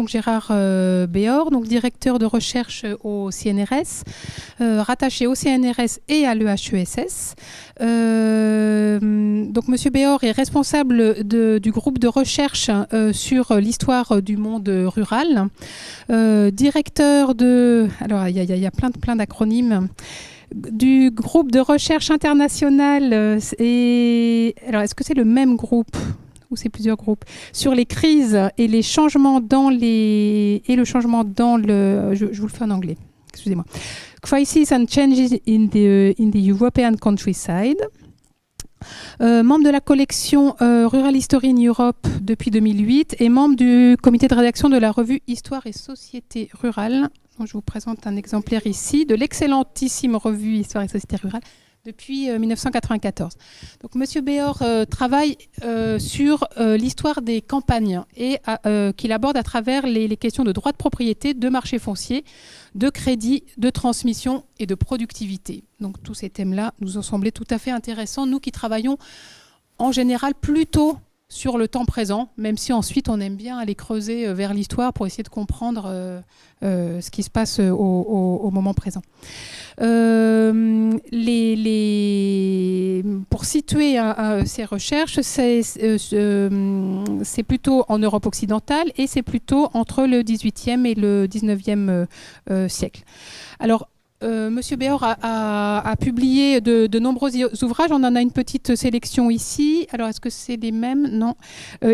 donc Gérard Béor, donc directeur de recherche au CNRS, rattaché au CNRS et à l'EHESS. Donc Monsieur Béor est responsable du groupe de recherche sur l'histoire du monde rural, directeur de... Alors il y a plein d'acronymes. Du groupe de recherche international et... Alors est-ce que c'est le même groupe ou c'est plusieurs groupes sur les crises et les changements dans les... et le changement dans le... Je vous le fais en anglais, excusez-moi. Crisis and Changes in the European Countryside. Membre de la collection Rural History in Europe depuis 2008 et membre du comité de rédaction de la revue Histoire et Société Rurale. Donc, je vous présente un exemplaire ici de l'excellentissime revue Histoire et Société Rurale depuis 1994. Donc, Monsieur Béor travaille sur l'histoire des campagnes et qu'il aborde à travers les questions de droit de propriété, de marché foncier, de crédit, de transmission et de productivité. Donc tous ces thèmes-là nous ont semblé tout à fait intéressants, nous qui travaillons en général plutôt sur le temps présent, même si ensuite on aime bien aller creuser vers l'histoire pour essayer de comprendre ce qui se passe au moment présent. Pour situer ces recherches, c'est plutôt en Europe occidentale et c'est plutôt entre le XVIIIe et le XIXe siècle. Alors, Monsieur Béor a publié de nombreux ouvrages. On en a une petite sélection ici. Alors, est-ce que c'est les mêmes? Non.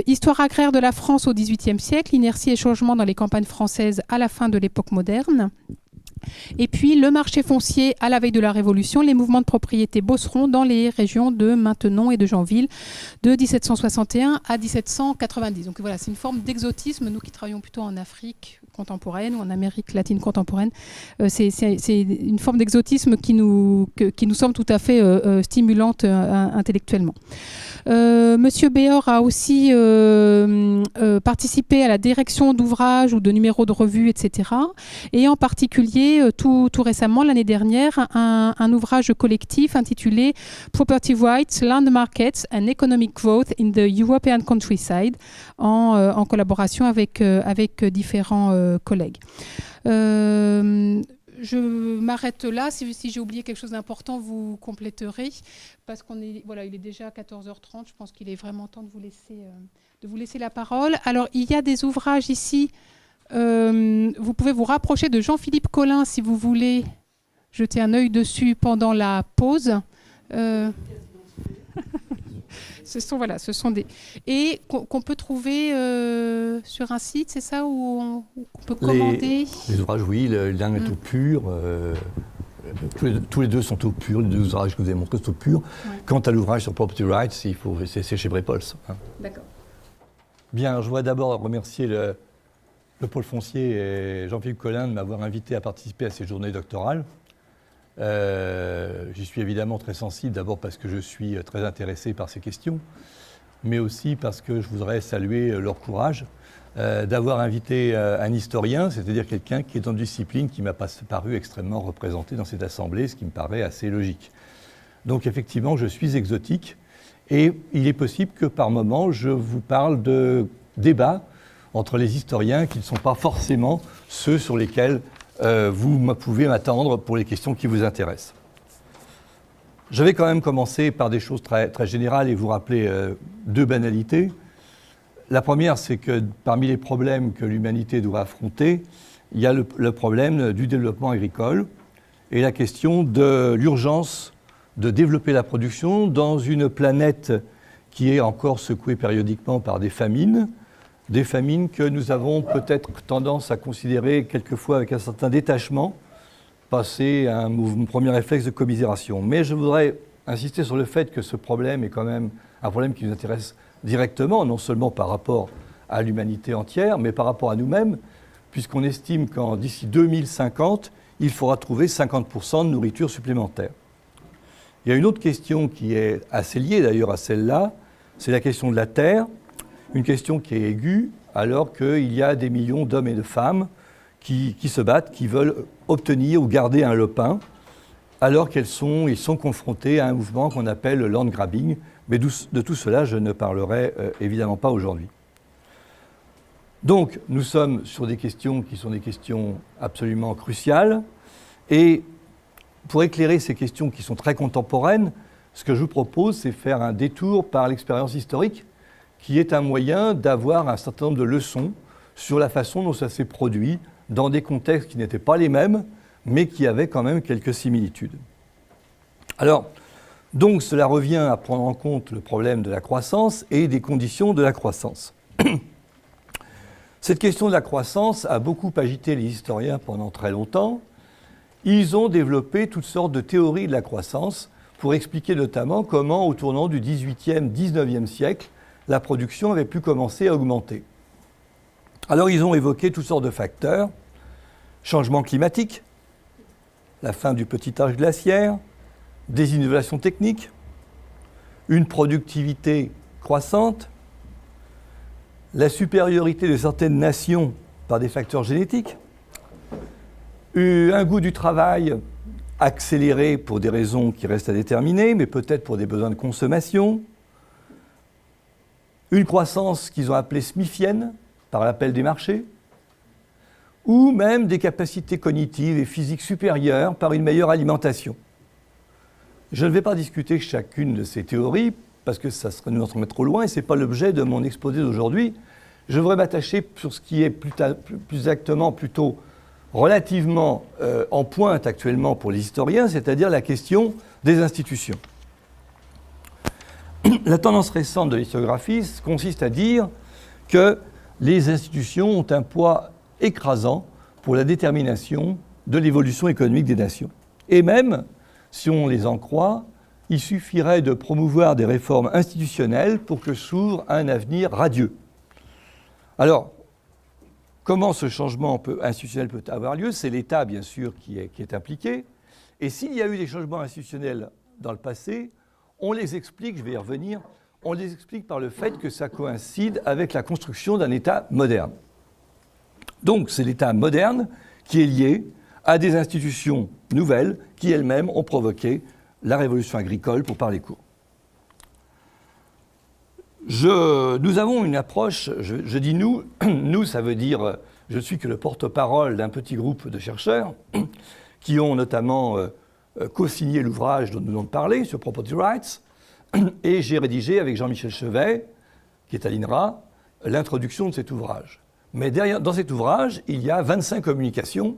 Histoire agraire de la France au XVIIIe siècle, inertie et changement dans les campagnes françaises à la fin de l'époque moderne. Et puis, le marché foncier à la veille de la Révolution, les mouvements de propriété bosserons dans les régions de Maintenon et de Janville de 1761 à 1790. Donc voilà, c'est une forme d'exotisme, nous qui travaillons plutôt en Afrique contemporaine ou en Amérique latine contemporaine. C'est une forme d'exotisme qui nous semble tout à fait stimulante intellectuellement. Monsieur Béor a aussi participé à la direction d'ouvrages ou de numéros de revues, etc. Et en particulier, tout récemment, l'année dernière, un ouvrage collectif intitulé Property Rights, Land Markets and Economic Growth in the European Countryside, en collaboration avec différents collègues. Je m'arrête là. Si j'ai oublié quelque chose d'important, vous compléterez. Parce il est déjà 14h30. Je pense qu'il est vraiment temps de vous laisser la parole. Alors, il y a des ouvrages ici. Vous pouvez vous rapprocher de Jean-Philippe Collin si vous voulez jeter un œil dessus pendant la pause. Ce sont des... Et qu'on peut trouver sur un site, c'est ça, où on peut commander les ouvrages, oui, l'un est au pur. Tous les deux sont au pur, les deux ouvrages que vous avez montrés sont au pur. Ouais. Quant à l'ouvrage sur Property Rights, c'est chez Brepols. Hein. D'accord. Bien, je voudrais d'abord remercier le pôle foncier et Jean-Philippe Collin de m'avoir invité à participer à ces journées doctorales. J'y suis évidemment très sensible, d'abord parce que je suis très intéressé par ces questions, mais aussi parce que je voudrais saluer leur courage d'avoir invité un historien, c'est-à-dire quelqu'un qui est dans une discipline qui m'a paru extrêmement représentée dans cette assemblée, ce qui me paraît assez logique. Donc effectivement, je suis exotique, et il est possible que par moments, je vous parle de débats entre les historiens qui ne sont pas forcément ceux sur lesquels vous pouvez m'attendre pour les questions qui vous intéressent. Je vais quand même commencer par des choses très, très générales et vous rappeler deux banalités. La première, c'est que parmi les problèmes que l'humanité doit affronter, il y a le problème du développement agricole et la question de l'urgence de développer la production dans une planète qui est encore secouée périodiquement par des famines que nous avons peut-être tendance à considérer quelquefois avec un certain détachement, passer à un premier réflexe de commisération. Mais je voudrais insister sur le fait que ce problème est quand même un problème qui nous intéresse directement, non seulement par rapport à l'humanité entière, mais par rapport à nous-mêmes, puisqu'on estime qu'en d'ici 2050, il faudra trouver 50% de nourriture supplémentaire. Il y a une autre question qui est assez liée d'ailleurs à celle-là, c'est la question de la terre, une question qui est aiguë, alors qu'il y a des millions d'hommes et de femmes qui se battent, qui veulent obtenir ou garder un lopin, alors ils sont confrontés à un mouvement qu'on appelle le land grabbing. Mais de tout cela, je ne parlerai évidemment pas aujourd'hui. Donc, nous sommes sur des questions qui sont des questions absolument cruciales. Et pour éclairer ces questions qui sont très contemporaines, ce que je vous propose, c'est faire un détour par l'expérience historique, qui est un moyen d'avoir un certain nombre de leçons sur la façon dont ça s'est produit dans des contextes qui n'étaient pas les mêmes, mais qui avaient quand même quelques similitudes. Alors, donc, cela revient à prendre en compte le problème de la croissance et des conditions de la croissance. Cette question de la croissance a beaucoup agité les historiens pendant très longtemps. Ils ont développé toutes sortes de théories de la croissance pour expliquer notamment comment, au tournant du XVIIIe, XIXe siècle, la production avait pu commencer à augmenter. Alors, ils ont évoqué toutes sortes de facteurs. Changement climatique, la fin du petit âge glaciaire, des innovations techniques, une productivité croissante, la supériorité de certaines nations par des facteurs génétiques, un goût du travail accéléré pour des raisons qui restent à déterminer, mais peut-être pour des besoins de consommation, une croissance qu'ils ont appelée smithienne par l'appel des marchés, ou même des capacités cognitives et physiques supérieures par une meilleure alimentation. Je ne vais pas discuter chacune de ces théories, parce que ça serait nous en mettre trop loin, et ce n'est pas l'objet de mon exposé d'aujourd'hui. Je voudrais m'attacher sur ce qui est plus exactement plutôt relativement en pointe actuellement pour les historiens, c'est-à-dire la question des institutions. La tendance récente de l'historiographie consiste à dire que les institutions ont un poids écrasant pour la détermination de l'évolution économique des nations. Et même, si on les en croit, il suffirait de promouvoir des réformes institutionnelles pour que s'ouvre un avenir radieux. Alors, comment ce changement institutionnel peut avoir lieu? C'est l'État, bien sûr, qui est impliqué. Et s'il y a eu des changements institutionnels dans le passé, on les explique, je vais y revenir, on les explique par le fait que ça coïncide avec la construction d'un État moderne. Donc, c'est l'État moderne qui est lié à des institutions nouvelles qui elles-mêmes ont provoqué la révolution agricole, pour parler court. Nous avons une approche, je dis nous, nous ça veut dire, je ne suis que le porte-parole d'un petit groupe de chercheurs qui ont notamment co-signé l'ouvrage dont nous venons de parler sur Property Rights, et j'ai rédigé avec Jean-Michel Chevet, qui est à l'INRA, l'introduction de cet ouvrage. Mais dans cet ouvrage, il y a 25 communications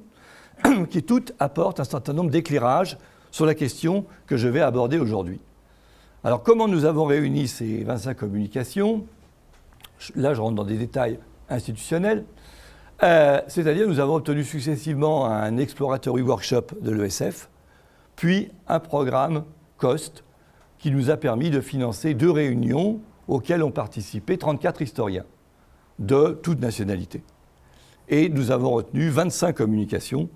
qui toutes apportent un certain nombre d'éclairages sur la question que je vais aborder aujourd'hui. Alors, comment nous avons réuni ces 25 communications? Là, je rentre dans des détails institutionnels. C'est-à-dire, nous avons obtenu successivement un exploratory workshop de l'ESF, puis un programme COST qui nous a permis de financer 2 réunions auxquelles ont participé 34 historiens de toute nationalité. Et nous avons retenu 25 communications.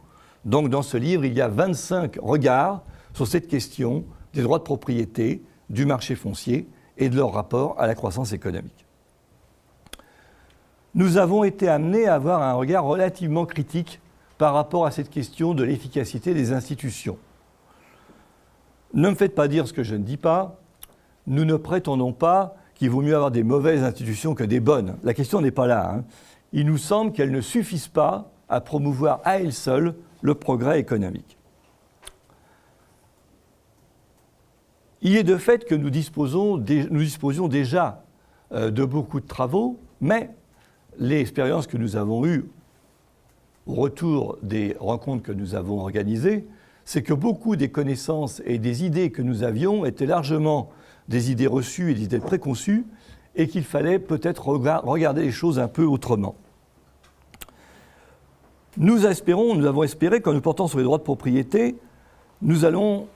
Donc, dans ce livre, il y a 25 regards sur cette question des droits de propriété, du marché foncier et de leur rapport à la croissance économique. Nous avons été amenés à avoir un regard relativement critique par rapport à cette question de l'efficacité des institutions. Ne me faites pas dire ce que je ne dis pas. Nous ne prétendons pas qu'il vaut mieux avoir des mauvaises institutions que des bonnes. La question n'est pas là, hein. Il nous semble qu'elles ne suffisent pas à promouvoir à elles seules le progrès économique. Il est de fait que nous disposions déjà de beaucoup de travaux, mais l'expérience que nous avons eue au retour des rencontres que nous avons organisées, c'est que beaucoup des connaissances et des idées que nous avions étaient largement des idées reçues et des idées préconçues, et qu'il fallait peut-être regarder les choses un peu autrement. Nous avons espéré qu'en nous portant sur les droits de propriété, nous avons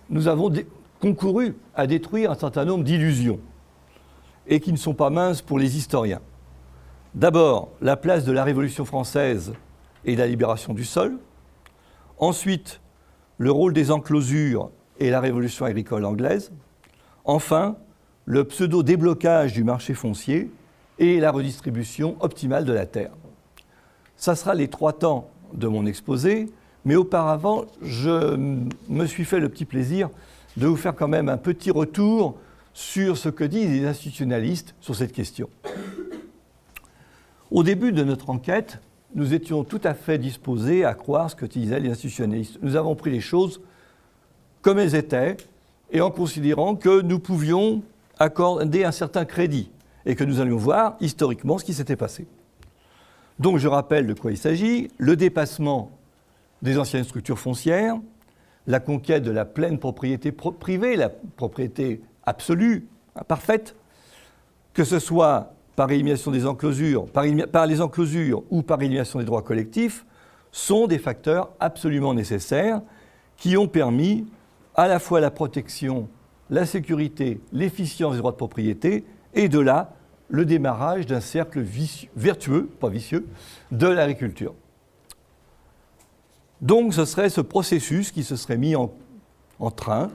concouru à détruire un certain nombre d'illusions, et qui ne sont pas minces pour les historiens. D'abord, la place de la Révolution française et de la libération du sol. Ensuite, le rôle des enclosures et la Révolution agricole anglaise. Enfin, le pseudo-déblocage du marché foncier et la redistribution optimale de la terre. Ça sera les 3 temps de mon exposé, mais auparavant, je me suis fait le petit plaisir de vous faire quand même un petit retour sur ce que disent les institutionnalistes sur cette question. Au début de notre enquête, nous étions tout à fait disposés à croire ce que disaient les institutionnalistes. Nous avons pris les choses comme elles étaient et en considérant que nous pouvions accorder un certain crédit et que nous allions voir historiquement ce qui s'était passé. Donc je rappelle de quoi il s'agit, le dépassement des anciennes structures foncières, la conquête de la pleine propriété privée, la propriété absolue, parfaite, que ce soit par élimination des enclosures, par les enclosures ou par élimination des droits collectifs, sont des facteurs absolument nécessaires qui ont permis à la fois la protection, la sécurité, l'efficience des droits de propriété et de là, le démarrage d'un cercle vertueux, pas vicieux, de l'agriculture. Donc ce serait ce processus qui se serait mis en train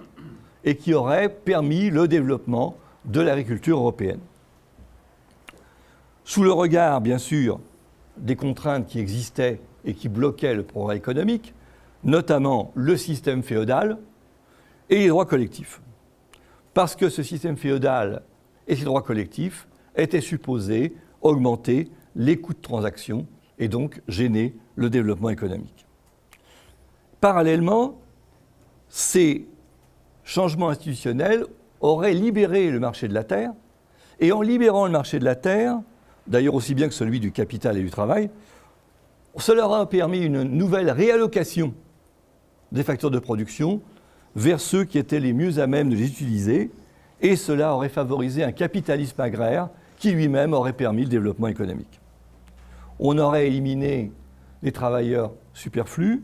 et qui aurait permis le développement de l'agriculture européenne. Sous le regard, bien sûr, des contraintes qui existaient et qui bloquaient le progrès économique, notamment le système féodal et les droits collectifs. Parce que ce système féodal et ces droits collectifs étaient supposés augmenter les coûts de transaction et donc gêner le développement économique. Parallèlement, ces changements institutionnels auraient libéré le marché de la terre, et en libérant le marché de la terre, d'ailleurs aussi bien que celui du capital et du travail, cela aura permis une nouvelle réallocation des facteurs de production vers ceux qui étaient les mieux à même de les utiliser, et cela aurait favorisé un capitalisme agraire qui lui-même aurait permis le développement économique. On aurait éliminé les travailleurs superflus,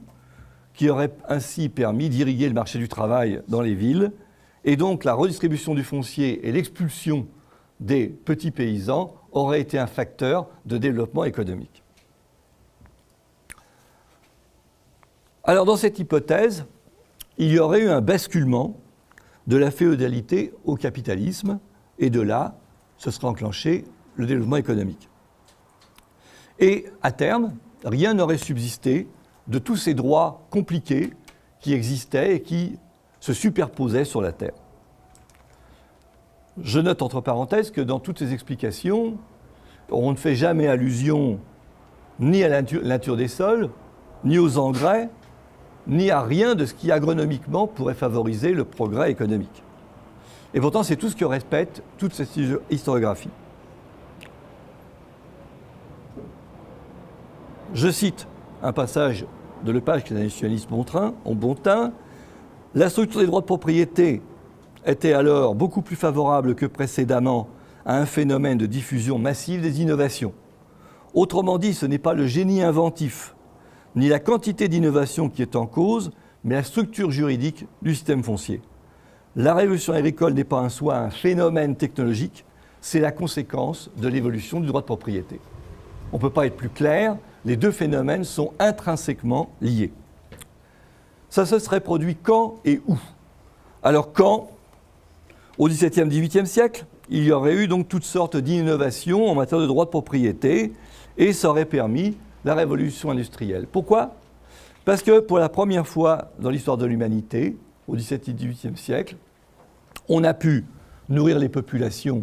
qui aurait ainsi permis d'irriguer le marché du travail dans les villes, et donc la redistribution du foncier et l'expulsion des petits paysans aurait été un facteur de développement économique. Alors dans cette hypothèse, il y aurait eu un basculement de la féodalité au capitalisme, et de là, ce serait enclenché le développement économique. Et à terme, rien n'aurait subsisté de tous ces droits compliqués qui existaient et qui se superposaient sur la terre. Je note entre parenthèses que dans toutes ces explications, on ne fait jamais allusion ni à la nature des sols, ni aux engrais, ni à rien de ce qui agronomiquement pourrait favoriser le progrès économique. Et pourtant, c'est tout ce que respecte toute cette historiographie. Je cite un passage de Lepage que les institutionnalistes ont bon teint. La structure des droits de propriété était alors beaucoup plus favorable que précédemment à un phénomène de diffusion massive des innovations. Autrement dit, ce n'est pas le génie inventif, ni la quantité d'innovation qui est en cause, mais la structure juridique du système foncier. La révolution agricole n'est pas en soi un phénomène technologique, c'est la conséquence de l'évolution du droit de propriété. On ne peut pas être plus clair, les deux phénomènes sont intrinsèquement liés. Ça se serait produit quand et où? Alors quand? Au XVIIe, XVIIIe siècle, il y aurait eu donc toutes sortes d'innovations en matière de droit de propriété et ça aurait permis la révolution industrielle. Pourquoi? Parce que pour la première fois dans l'histoire de l'humanité, au XVIIe, XVIIIe siècle, on a pu nourrir les populations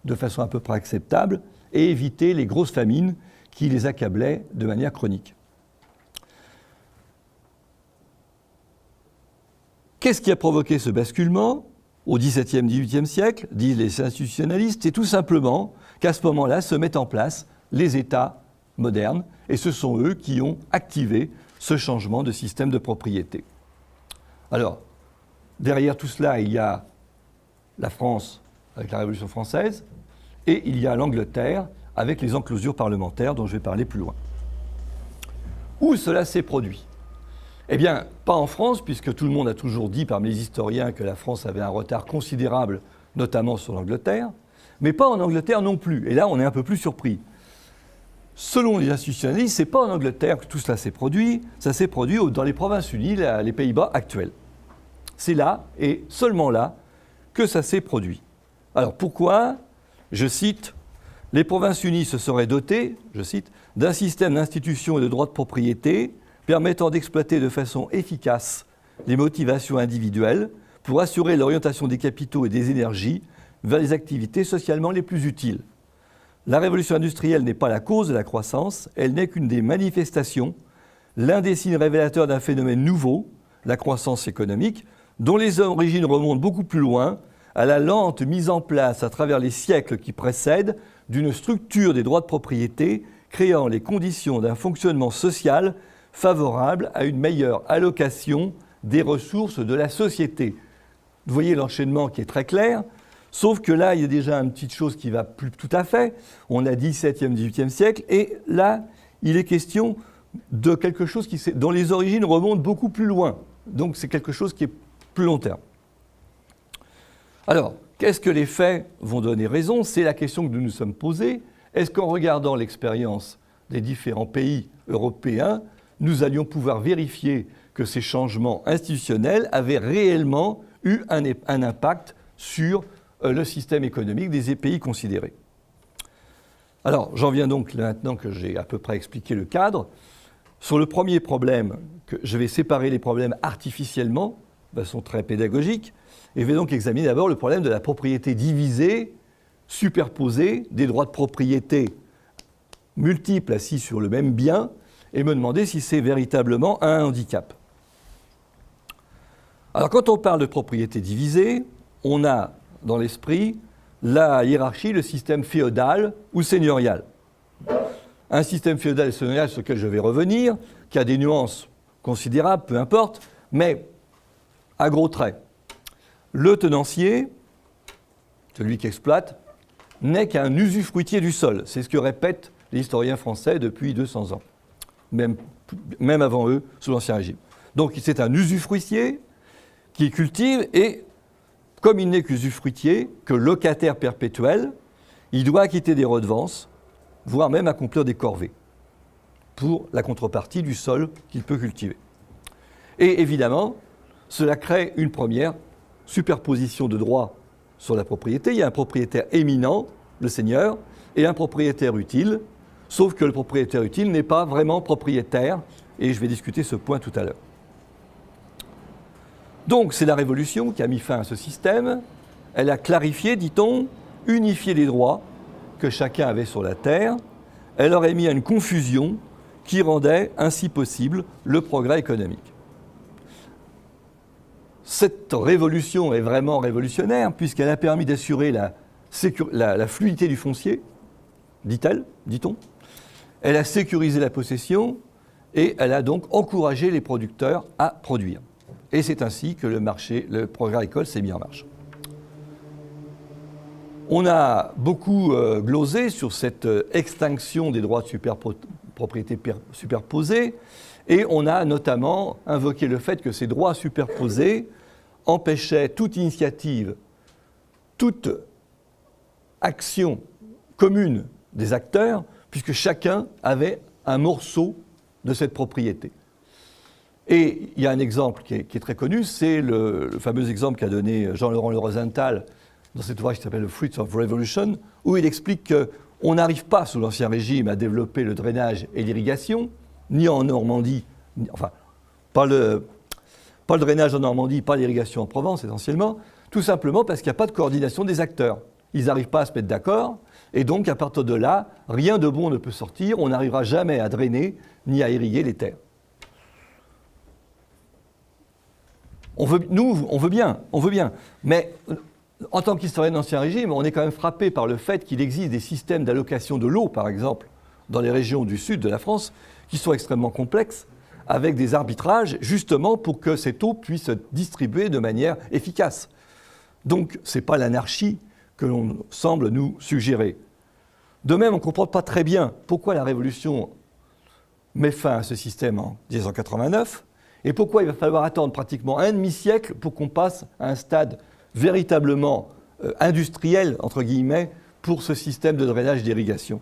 de façon à peu près acceptable et éviter les grosses famines qui les accablaient de manière chronique. Qu'est-ce qui a provoqué ce basculement au XVIIe, XVIIIe siècle, disent les institutionnalistes? C'est tout simplement qu'à ce moment-là se mettent en place les États modernes, et ce sont eux qui ont activé ce changement de système de propriété. Alors, derrière tout cela, il y a la France avec la Révolution française, et il y a l'Angleterre avec les enclosures parlementaires dont je vais parler plus loin. Où cela s'est produit? Eh bien, pas en France, puisque tout le monde a toujours dit parmi les historiens que la France avait un retard considérable, notamment sur l'Angleterre, mais pas en Angleterre non plus. Et là, on est un peu plus surpris. Selon les institutionnalistes, ce n'est pas en Angleterre que tout cela s'est produit, ça s'est produit dans les Provinces-Unies, les Pays-Bas actuels. C'est là, et seulement là, que ça s'est produit. Alors pourquoi? Je cite, « Les Provinces-Unies se seraient dotées, je cite, d'un système d'institutions et de droits de propriété permettant d'exploiter de façon efficace les motivations individuelles pour assurer l'orientation des capitaux et des énergies vers les activités socialement les plus utiles. La révolution industrielle n'est pas la cause de la croissance, elle n'est qu'une des manifestations, l'un des signes révélateurs d'un phénomène nouveau, la croissance économique, dont les origines remontent beaucoup plus loin, à la lente mise en place à travers les siècles qui précèdent d'une structure des droits de propriété créant les conditions d'un fonctionnement social favorable à une meilleure allocation des ressources de la société. Vous voyez l'enchaînement qui est très clair, sauf que là, il y a déjà une petite chose qui ne va plus tout à fait. On a 17e, 18e siècle, et là, il est question de quelque chose dont les origines remontent beaucoup plus loin. Donc c'est quelque chose qui est plus long terme. Alors, qu'est-ce que les faits vont donner raison? C'est la question que nous nous sommes posée. Est-ce qu'en regardant l'expérience des différents pays européens, nous allions pouvoir vérifier que ces changements institutionnels avaient réellement eu un impact sur le système économique des pays considérés? Alors, j'en viens donc maintenant que j'ai à peu près expliqué le cadre. Sur le premier problème, je vais séparer les problèmes artificiellement, de façon très pédagogique, et je vais donc examiner d'abord le problème de la propriété divisée, superposée, des droits de propriété multiples assis sur le même bien, et me demander si c'est véritablement un handicap. Alors quand on parle de propriété divisée, on a dans l'esprit la hiérarchie, le système féodal ou seigneurial. Un système féodal et seigneurial sur lequel je vais revenir, qui a des nuances considérables, peu importe, mais à gros traits. Le tenancier, celui qui exploite, n'est qu'un usufruitier du sol. C'est ce que répètent les historiens français depuis 200 ans, même avant eux, sous l'Ancien Régime. Donc c'est un usufruitier qui cultive et, comme il n'est qu'usufruitier, que locataire perpétuel, il doit acquitter des redevances, voire même accomplir des corvées, pour la contrepartie du sol qu'il peut cultiver. Et évidemment, cela crée une première superposition de droits sur la propriété. Il y a un propriétaire éminent, le seigneur, et un propriétaire utile, sauf que le propriétaire utile n'est pas vraiment propriétaire, et je vais discuter ce point tout à l'heure. Donc c'est la Révolution qui a mis fin à ce système. Elle a clarifié, dit-on, unifié les droits que chacun avait sur la terre. Elle aurait mis à une confusion qui rendait ainsi possible le progrès économique. Cette révolution est vraiment révolutionnaire puisqu'elle a permis d'assurer la fluidité du foncier, dit-on. Elle a sécurisé la possession et elle a donc encouragé les producteurs à produire. Et c'est ainsi que le progrès agricole s'est mis en marche. On a beaucoup glosé sur cette extinction des droits de propriété superposés et on a notamment invoqué le fait que ces droits superposés empêchaient toute initiative, toute action commune des acteurs, puisque chacun avait un morceau de cette propriété. Et il y a un exemple qui est très connu, c'est le fameux exemple qu'a donné Jean-Laurent Le Rosenthal dans cet ouvrage qui s'appelle « The Fruits of Revolution », où il explique qu'on n'arrive pas sous l'Ancien Régime à développer le drainage et l'irrigation, ni en Normandie, enfin, pas le drainage en Normandie, pas l'irrigation en Provence essentiellement, tout simplement parce qu'il n'y a pas de coordination des acteurs. Ils n'arrivent pas à se mettre d'accord, et donc à partir de là, rien de bon ne peut sortir, on n'arrivera jamais à drainer ni à irriguer les terres. On veut bien, mais en tant qu'historien de l'Ancien Régime, on est quand même frappé par le fait qu'il existe des systèmes d'allocation de l'eau, par exemple, dans les régions du sud de la France, qui sont extrêmement complexes, avec des arbitrages, justement pour que cette eau puisse se distribuer de manière efficace. Donc, ce n'est pas l'anarchie que l'on semble nous suggérer. De même, on ne comprend pas très bien pourquoi la Révolution met fin à ce système en 1789, et pourquoi il va falloir attendre pratiquement un demi-siècle pour qu'on passe à un stade véritablement industriel, entre guillemets, pour ce système de drainage d'irrigation.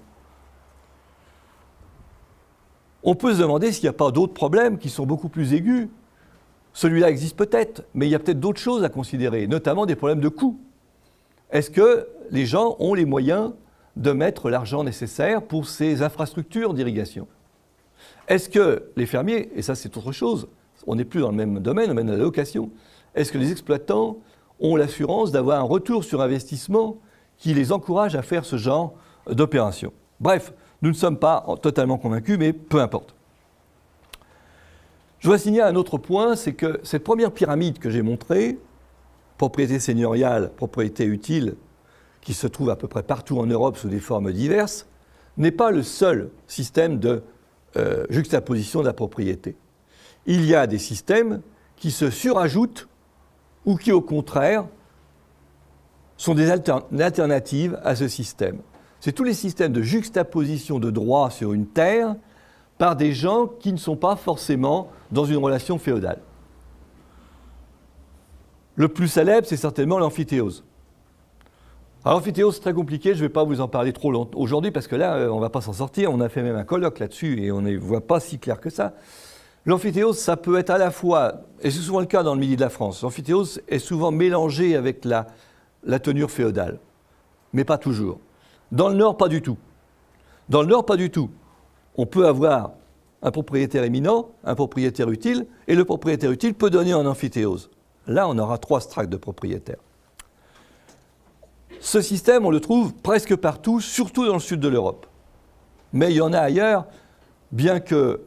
On peut se demander s'il n'y a pas d'autres problèmes qui sont beaucoup plus aigus. Celui-là existe peut-être, mais il y a peut-être d'autres choses à considérer, notamment des problèmes de coût. Est-ce que les gens ont les moyens de mettre l'argent nécessaire pour ces infrastructures d'irrigation? Est-ce que les fermiers, et ça c'est autre chose, on n'est plus dans le même domaine, de la location, est-ce que les exploitants ont l'assurance d'avoir un retour sur investissement qui les encourage à faire ce genre d'opération. Bref, nous ne sommes pas totalement convaincus, mais peu importe. Je voudrais signaler un autre point, c'est que cette première pyramide que j'ai montrée, propriété seigneuriale, propriété utile, qui se trouve à peu près partout en Europe sous des formes diverses, n'est pas le seul système de juxtaposition de la propriété. Il y a des systèmes qui se surajoutent ou qui, au contraire, sont des alternatives à ce système. C'est tous les systèmes de juxtaposition de droit sur une terre par des gens qui ne sont pas forcément dans une relation féodale. Le plus célèbre, c'est certainement l'amphithéose. Alors, l'amphithéose, c'est très compliqué, je ne vais pas vous en parler trop longtemps aujourd'hui, parce que là, on ne va pas s'en sortir. On a fait même un colloque là-dessus, et on ne voit pas si clair que ça. L'amphithéose, ça peut être à la fois, et c'est souvent le cas dans le midi de la France, l'amphithéose est souvent mélangée avec la tenure féodale, mais pas toujours. Dans le Nord, pas du tout. Dans le Nord, pas du tout. On peut avoir un propriétaire éminent, un propriétaire utile, et le propriétaire utile peut donner en amphithéose. Là, on aura 3 strates de propriétaires. Ce système, on le trouve presque partout, surtout dans le sud de l'Europe. Mais il y en a ailleurs, bien que...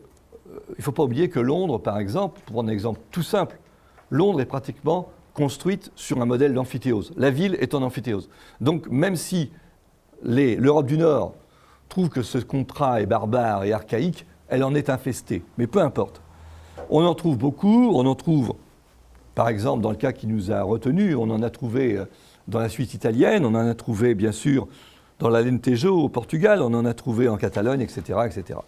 il ne faut pas oublier que Londres, par exemple, pour prendre un exemple tout simple, Londres est pratiquement construite sur un modèle d'amphithéose. La ville est en amphithéose. Donc, même si l'Europe du Nord trouve que ce contrat est barbare et archaïque, elle en est infestée. Mais peu importe. On en trouve beaucoup, on en trouve, par exemple, dans le cas qui nous a retenus, on en a trouvé dans la Suisse italienne, on en a trouvé, bien sûr, dans l'Alentejo au Portugal, on en a trouvé en Catalogne, etc., etc.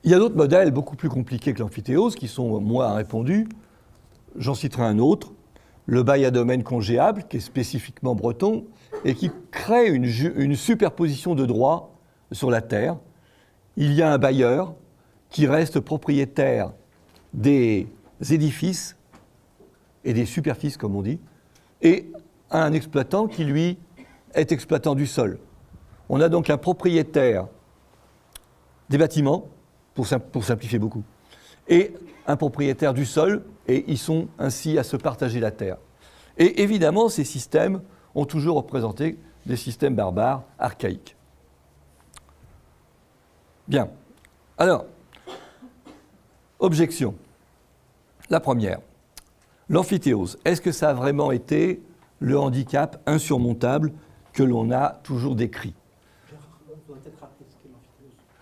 Il y a d'autres modèles beaucoup plus compliqués que l'amphithéose qui sont moins répandus. J'en citerai un autre, le bail à domaine congéable, qui est spécifiquement breton, et qui crée une superposition de droits sur la terre. Il y a un bailleur qui reste propriétaire des édifices et des superficies, comme on dit, et un exploitant qui, lui, est exploitant du sol. On a donc un propriétaire des bâtiments, pour simplifier beaucoup, et un propriétaire du sol, et ils sont ainsi à se partager la terre. Et évidemment, ces systèmes ont toujours représenté des systèmes barbares, archaïques. Bien. Alors, objection. La première, l'amphithéose. Est-ce que ça a vraiment été le handicap insurmontable que l'on a toujours décrit ?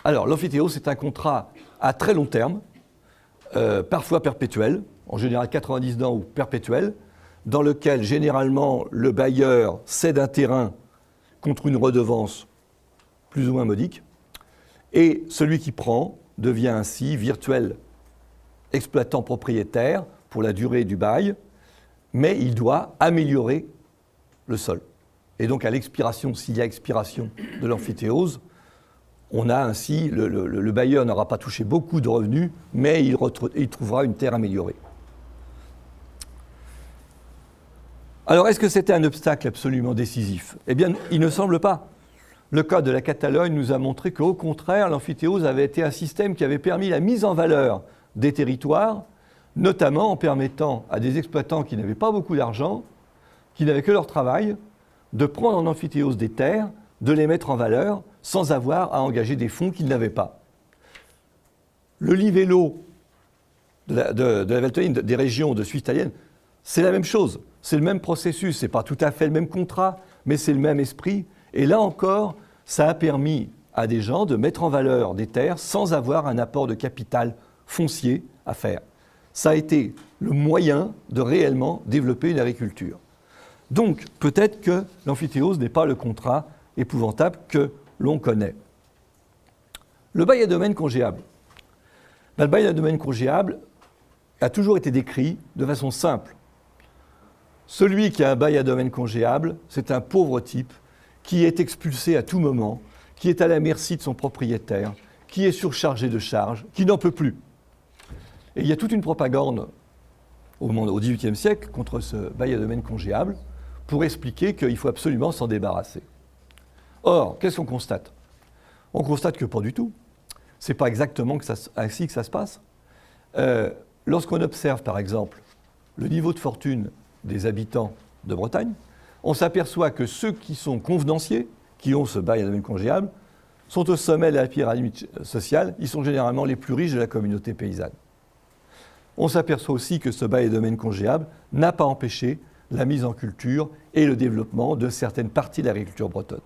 Alors, l'amphithéose, c'est un contrat à très long terme, parfois perpétuel, en général 90 ans ou perpétuel, dans lequel, généralement, le bailleur cède un terrain contre une redevance plus ou moins modique, et celui qui prend devient ainsi virtuel exploitant propriétaire pour la durée du bail, mais il doit améliorer le sol. Et donc, à l'expiration, s'il y a expiration de l'amphithéose, on a ainsi, le bailleur n'aura pas touché beaucoup de revenus, mais il trouvera une terre améliorée. Alors, est-ce que c'était un obstacle absolument décisif ? Eh bien, il ne semble pas. Le cas de la Catalogne nous a montré qu'au contraire, l'amphithéose avait été un système qui avait permis la mise en valeur des territoires, notamment en permettant à des exploitants qui n'avaient pas beaucoup d'argent, qui n'avaient que leur travail, de prendre en amphithéose des terres, de les mettre en valeur, sans avoir à engager des fonds qu'ils n'avaient pas. Le livello de la Valteline, des régions de Suisse italienne, c'est la même chose, c'est le même processus, ce n'est pas tout à fait le même contrat, mais c'est le même esprit. Et là encore, ça a permis à des gens de mettre en valeur des terres sans avoir un apport de capital foncier à faire. Ça a été le moyen de réellement développer une agriculture. Donc, peut-être que l'amphithéose n'est pas le contrat épouvantable que l'on connaît. Le bail à domaine congéable. Le bail à domaine congéable a toujours été décrit de façon simple. Celui qui a un bail à domaine congéable, c'est un pauvre type qui est expulsé à tout moment, qui est à la merci de son propriétaire, qui est surchargé de charges, qui n'en peut plus. Et il y a toute une propagande au XVIIIe siècle contre ce bail à domaine congéable pour expliquer qu'il faut absolument s'en débarrasser. Or, qu'est-ce qu'on constate ? On constate que pas du tout. Ce n'est pas exactement ainsi que ça se passe. Lorsqu'on observe, par exemple, le niveau de fortune des habitants de Bretagne, on s'aperçoit que ceux qui sont convenanciers, qui ont ce bail à domaine congéable, sont au sommet de la pyramide sociale, ils sont généralement les plus riches de la communauté paysanne. On s'aperçoit aussi que ce bail à domaine congéable n'a pas empêché la mise en culture et le développement de certaines parties de l'agriculture bretonne.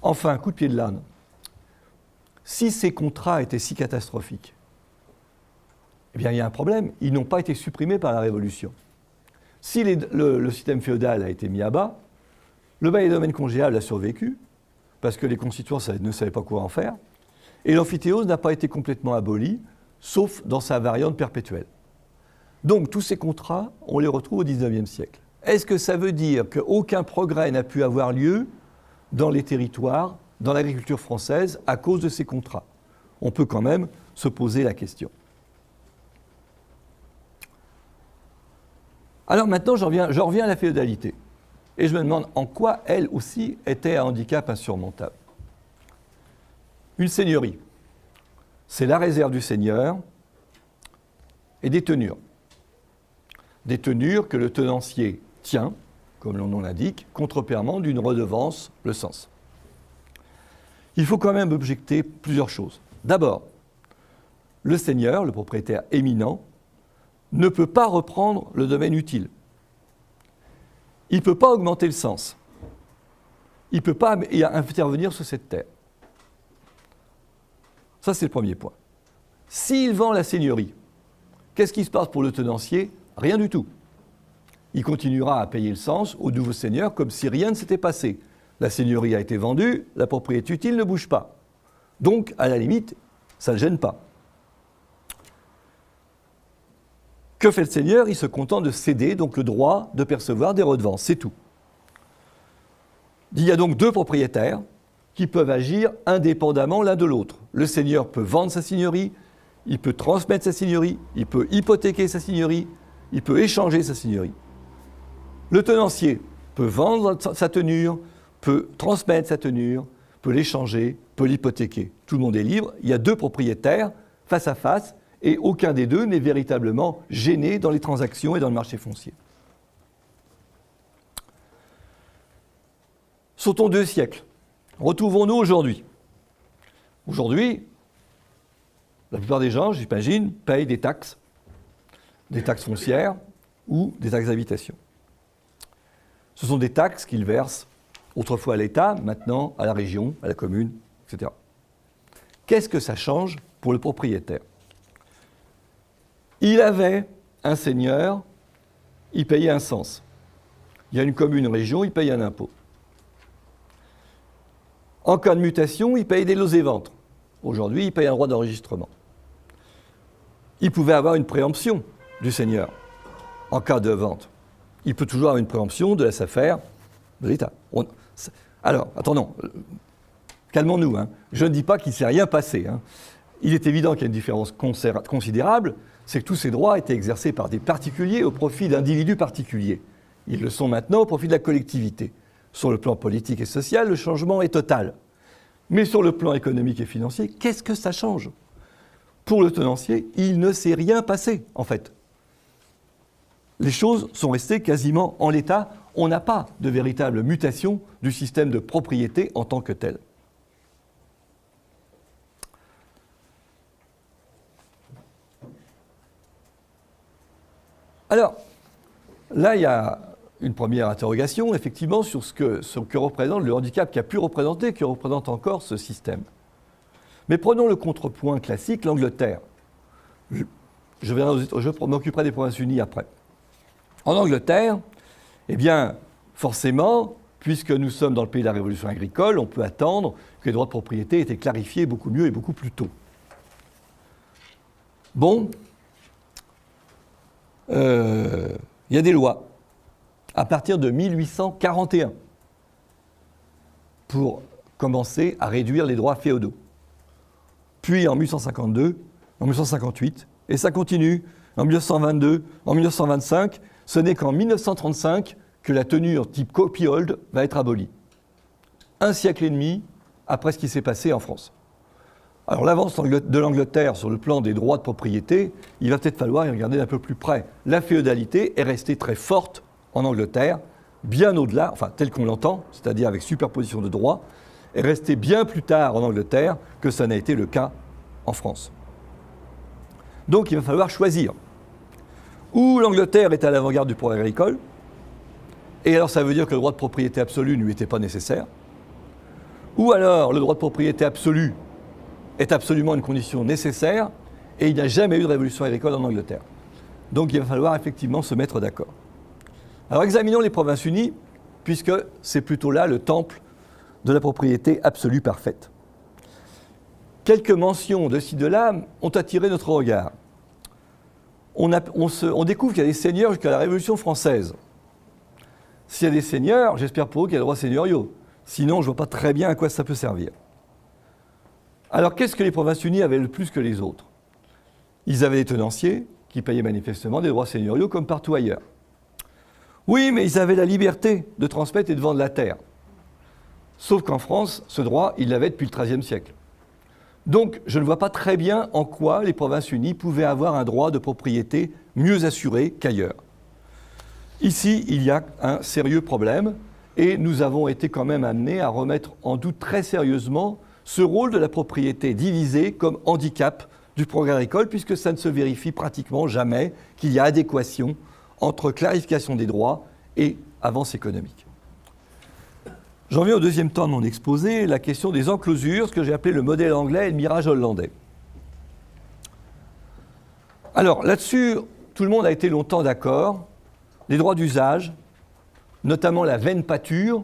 Enfin, coup de pied de l'âne. Si ces contrats étaient si catastrophiques, eh bien, il y a un problème. Ils n'ont pas été supprimés par la Révolution. Si le système féodal a été mis à bas, le bail à domaine congéable a survécu, parce que les constituants ne savaient pas quoi en faire, et l'amphithéose n'a pas été complètement aboli, sauf dans sa variante perpétuelle. Donc, tous ces contrats, on les retrouve au XIXe siècle. Est-ce que ça veut dire qu'aucun progrès n'a pu avoir lieu dans les territoires, dans l'agriculture française, à cause de ces contrats? On peut quand même se poser la question. Alors maintenant, j'en reviens à la féodalité. Et je me demande en quoi elle aussi était un handicap insurmontable. Une seigneurie, c'est la réserve du seigneur et des tenures. Des tenures que le tenancier tient, comme le nom l'indique, contre paiement d'une redevance, le sens. Il faut quand même objecter plusieurs choses. D'abord, le seigneur, le propriétaire éminent, ne peut pas reprendre le domaine utile. Il ne peut pas augmenter le sens. Il ne peut pas intervenir sur cette terre. Ça, c'est le premier point. S'il vend la seigneurie, qu'est-ce qui se passe pour le tenancier? Rien du tout. Il continuera à payer le sens au nouveau seigneur comme si rien ne s'était passé. La seigneurie a été vendue, la propriété utile ne bouge pas. Donc, à la limite, ça ne le gêne pas. Que fait le seigneur? Il se contente de céder donc le droit de percevoir des redevances, c'est tout. Il y a donc deux propriétaires qui peuvent agir indépendamment l'un de l'autre. Le seigneur peut vendre sa seigneurie, il peut transmettre sa seigneurie, il peut hypothéquer sa seigneurie, il peut échanger sa seigneurie. Le tenancier peut vendre sa tenure, peut transmettre sa tenure, peut l'échanger, peut l'hypothéquer. Tout le monde est libre, il y a deux propriétaires face à face, et aucun des deux n'est véritablement gêné dans les transactions et dans le marché foncier. Sautons 2 siècles. Retrouvons-nous aujourd'hui. Aujourd'hui, la plupart des gens, j'imagine, payent des taxes foncières ou des taxes d'habitation. Ce sont des taxes qu'ils versent autrefois à l'État, maintenant à la région, à la commune, etc. Qu'est-ce que ça change pour le propriétaire? Il avait un seigneur, il payait un cens. Il y a une commune, une région, il paye un impôt. En cas de mutation, il paye des lots et ventes. Aujourd'hui, il paye un droit d'enregistrement. Il pouvait avoir une préemption du seigneur en cas de vente. Il peut toujours avoir une préemption de la SAFER de l'État. Alors, attendons, calmons-nous. Je ne dis pas qu'il ne s'est rien passé. Il est évident qu'il y a une différence considérable, c'est que tous ces droits étaient exercés par des particuliers au profit d'individus particuliers. Ils le sont maintenant au profit de la collectivité. Sur le plan politique et social, le changement est total. Mais sur le plan économique et financier, qu'est-ce que ça change? Pour le tenancier, il ne s'est rien passé, en fait. Les choses sont restées quasiment en l'état. On n'a pas de véritable mutation du système de propriété en tant que tel. Alors, là, il y a une première interrogation, effectivement, sur ce que représente le handicap qui a pu représenter, qui représente encore ce système. Mais prenons le contrepoint classique, l'Angleterre. Je m'occuperai des Provinces-Unies après. En Angleterre, eh bien, forcément, puisque nous sommes dans le pays de la Révolution agricole, on peut attendre que les droits de propriété aient été clarifiés beaucoup mieux et beaucoup plus tôt. Bon, il y a des lois à partir de 1841 pour commencer à réduire les droits féodaux. Puis en 1852, en 1858, et ça continue en 1922, en 1925, ce n'est qu'en 1935 que la tenure type copyhold va être abolie. 1 siècle et demi après ce qui s'est passé en France. Alors l'avance de l'Angleterre sur le plan des droits de propriété, il va peut-être falloir y regarder d'un peu plus près. La féodalité est restée très forte en Angleterre bien au-delà, enfin tel qu'on l'entend, c'est-à-dire avec superposition de droits, est resté bien plus tard en Angleterre que ça n'a été le cas en France. Donc il va falloir choisir. Ou l'Angleterre est à l'avant-garde du progrès agricole, et alors ça veut dire que le droit de propriété absolu ne lui était pas nécessaire, ou alors le droit de propriété absolu est absolument une condition nécessaire, et il n'y a jamais eu de révolution agricole en Angleterre. Donc il va falloir effectivement se mettre d'accord. Alors examinons les Provinces-Unies, puisque c'est plutôt là le temple de la propriété absolue parfaite. Quelques mentions de ci, de là ont attiré notre regard. On découvre qu'il y a des seigneurs jusqu'à la Révolution française. S'il y a des seigneurs, j'espère pour eux qu'il y a des droits seigneuriaux. Sinon, je ne vois pas très bien à quoi ça peut servir. Alors, qu'est-ce que les Provinces-Unies avaient le plus que les autres? Ils avaient des tenanciers qui payaient manifestement des droits seigneuriaux comme partout ailleurs. Oui, mais ils avaient la liberté de transmettre et de vendre la terre. Sauf qu'en France, ce droit, ils l'avaient depuis le XIIIe siècle. Donc, je ne vois pas très bien en quoi les Provinces-Unies pouvaient avoir un droit de propriété mieux assuré qu'ailleurs. Ici, il y a un sérieux problème et nous avons été quand même amenés à remettre en doute très sérieusement ce rôle de la propriété divisée comme handicap du progrès agricole, puisque ça ne se vérifie pratiquement jamais qu'il y a adéquation entre clarification des droits et avance économique. J'en viens au deuxième temps de mon exposé, la question des enclosures, ce que j'ai appelé le modèle anglais et le mirage hollandais. Alors là-dessus, tout le monde a été longtemps d'accord. Les droits d'usage, notamment la vaine pâture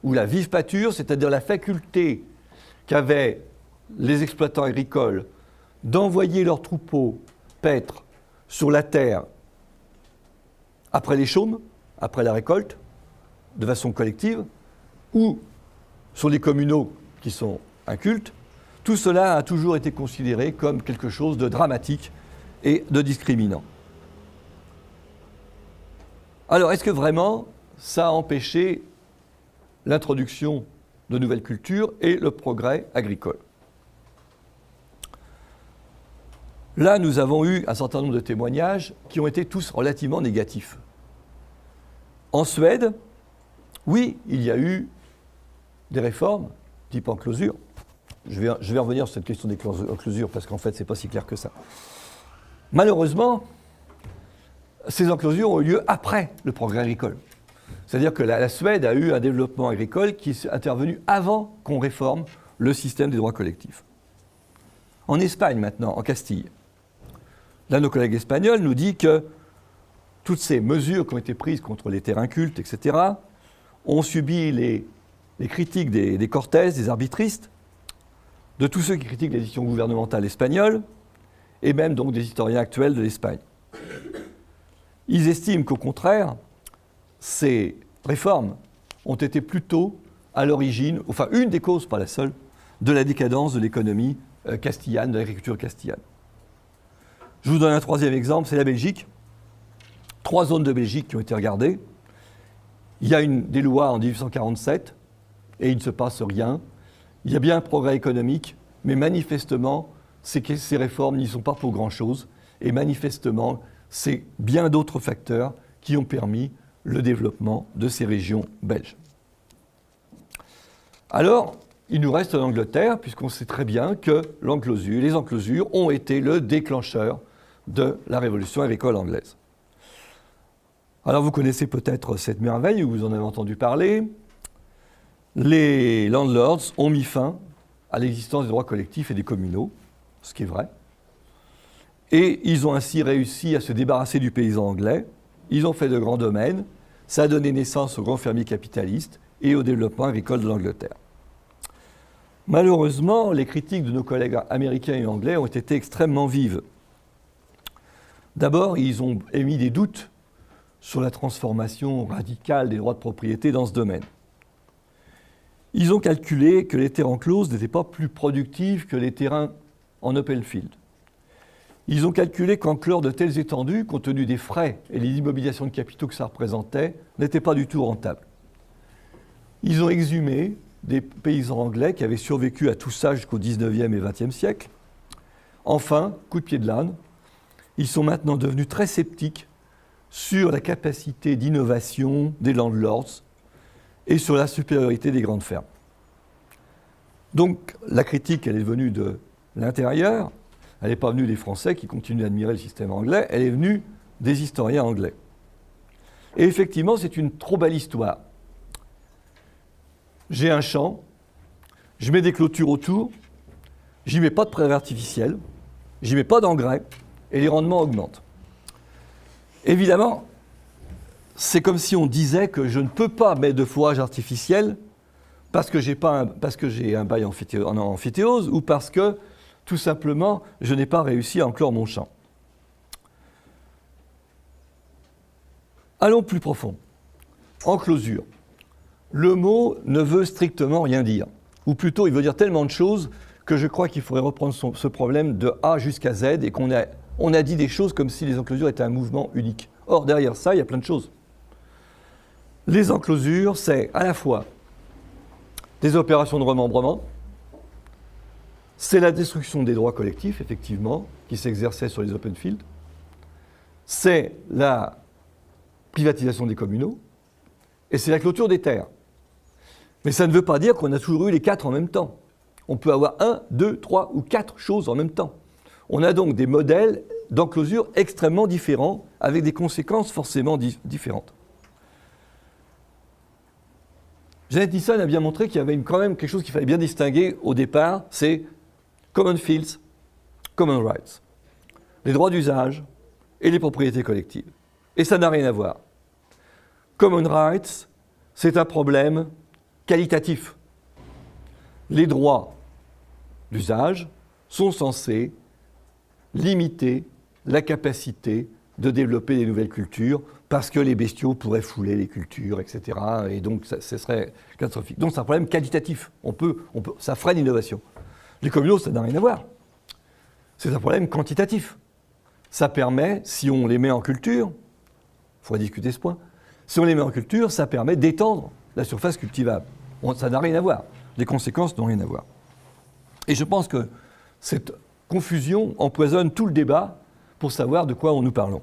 ou la vive pâture, c'est-à-dire la faculté qu'avaient les exploitants agricoles d'envoyer leurs troupeaux paître sur la terre après les chaumes, après la récolte, de façon collective, ou sur les communaux qui sont incultes, tout cela a toujours été considéré comme quelque chose de dramatique et de discriminant. Alors, est-ce que vraiment ça a empêché l'introduction de nouvelles cultures et le progrès agricole? Là, nous avons eu un certain nombre de témoignages qui ont été tous relativement négatifs. En Suède, oui, il y a eu des réformes, type enclosure. Je vais revenir sur cette question des enclosures, parce qu'en fait, ce n'est pas si clair que ça. Malheureusement, ces enclosures ont eu lieu après le progrès agricole. C'est-à-dire que la Suède a eu un développement agricole qui est intervenu avant qu'on réforme le système des droits collectifs. En Espagne maintenant, en Castille, l'un de nos collègues espagnols nous dit que toutes ces mesures qui ont été prises contre les terrains cultes, etc., ont subi les critiques des Cortés, des arbitristes, de tous ceux qui critiquent les décisions gouvernementales espagnoles, et même donc des historiens actuels de l'Espagne. Ils estiment qu'au contraire, ces réformes ont été plutôt à l'origine, enfin une des causes, pas la seule, de la décadence de l'économie castillane, de l'agriculture castillane. Je vous donne un troisième exemple, c'est la Belgique. 3 zones de Belgique qui ont été regardées. Il y a des lois en 1847 et il ne se passe rien. Il y a bien un progrès économique, mais manifestement, ces réformes n'y sont pas pour grand-chose. Et manifestement, c'est bien d'autres facteurs qui ont permis le développement de ces régions belges. Alors, il nous reste l'Angleterre, puisqu'on sait très bien que les enclosures ont été le déclencheur de la révolution agricole anglaise. Alors vous connaissez peut-être cette merveille, ou vous en avez entendu parler. Les landlords ont mis fin à l'existence des droits collectifs et des communaux, ce qui est vrai. Et ils ont ainsi réussi à se débarrasser du paysan anglais. Ils ont fait de grands domaines. Ça a donné naissance aux grands fermiers capitalistes et au développement agricole de l'Angleterre. Malheureusement, les critiques de nos collègues américains et anglais ont été extrêmement vives. D'abord, ils ont émis des doutes sur la transformation radicale des droits de propriété dans ce domaine. Ils ont calculé que les terres encloses n'étaient pas plus productives que les terrains en open field. Ils ont calculé qu'enclore de telles étendues, compte tenu des frais et des immobilisations de capitaux que ça représentait, n'était pas du tout rentable. Ils ont exhumé des paysans anglais qui avaient survécu à tout ça jusqu'au 19e et 20e siècle. Enfin, coup de pied de l'âne, ils sont maintenant devenus très sceptiques sur la capacité d'innovation des landlords et sur la supériorité des grandes fermes. Donc la critique, elle est venue de l'intérieur, elle n'est pas venue des Français qui continuent d'admirer le système anglais, elle est venue des historiens anglais. Et effectivement, c'est une trop belle histoire. J'ai un champ, je mets des clôtures autour, j'y mets pas de prairies artificielles, j'y mets pas d'engrais, et les rendements augmentent. Évidemment, c'est comme si on disait que je ne peux pas mettre de fourrage artificiel parce que j'ai un bail en amphithéose ou parce que, tout simplement, je n'ai pas réussi à enclore mon champ. Allons plus profond. Enclosure. Le mot ne veut strictement rien dire. Ou plutôt, il veut dire tellement de choses que je crois qu'il faudrait reprendre ce problème de A jusqu'à Z et qu'on a dit des choses comme si les enclosures étaient un mouvement unique. Or, derrière ça, il y a plein de choses. Les enclosures, c'est à la fois des opérations de remembrement, c'est la destruction des droits collectifs, effectivement, qui s'exerçaient sur les open fields, c'est la privatisation des communaux, et c'est la clôture des terres. Mais ça ne veut pas dire qu'on a toujours eu les quatre en même temps. On peut avoir 1, 2, 3 ou 4 choses en même temps. On a donc des modèles d'enclosure extrêmement différents, avec des conséquences forcément différentes. Janet Nissan a bien montré qu'il y avait quand même quelque chose qu'il fallait bien distinguer au départ, c'est common fields, common rights. Les droits d'usage et les propriétés collectives. Et ça n'a rien à voir. Common rights, c'est un problème qualitatif. Les droits d'usage sont censés limiter la capacité de développer des nouvelles cultures parce que les bestiaux pourraient fouler les cultures, etc. Et donc, ce serait catastrophique. Donc, c'est un problème qualitatif. Ça freine l'innovation. Les communaux, ça n'a rien à voir. C'est un problème quantitatif. Ça permet, si on les met en culture, il faudra discuter ce point, si on les met en culture, ça permet d'étendre la surface cultivable. Ça n'a rien à voir. Les conséquences n'ont rien à voir. Et je pense que cette confusion empoisonne tout le débat pour savoir de quoi nous parlons.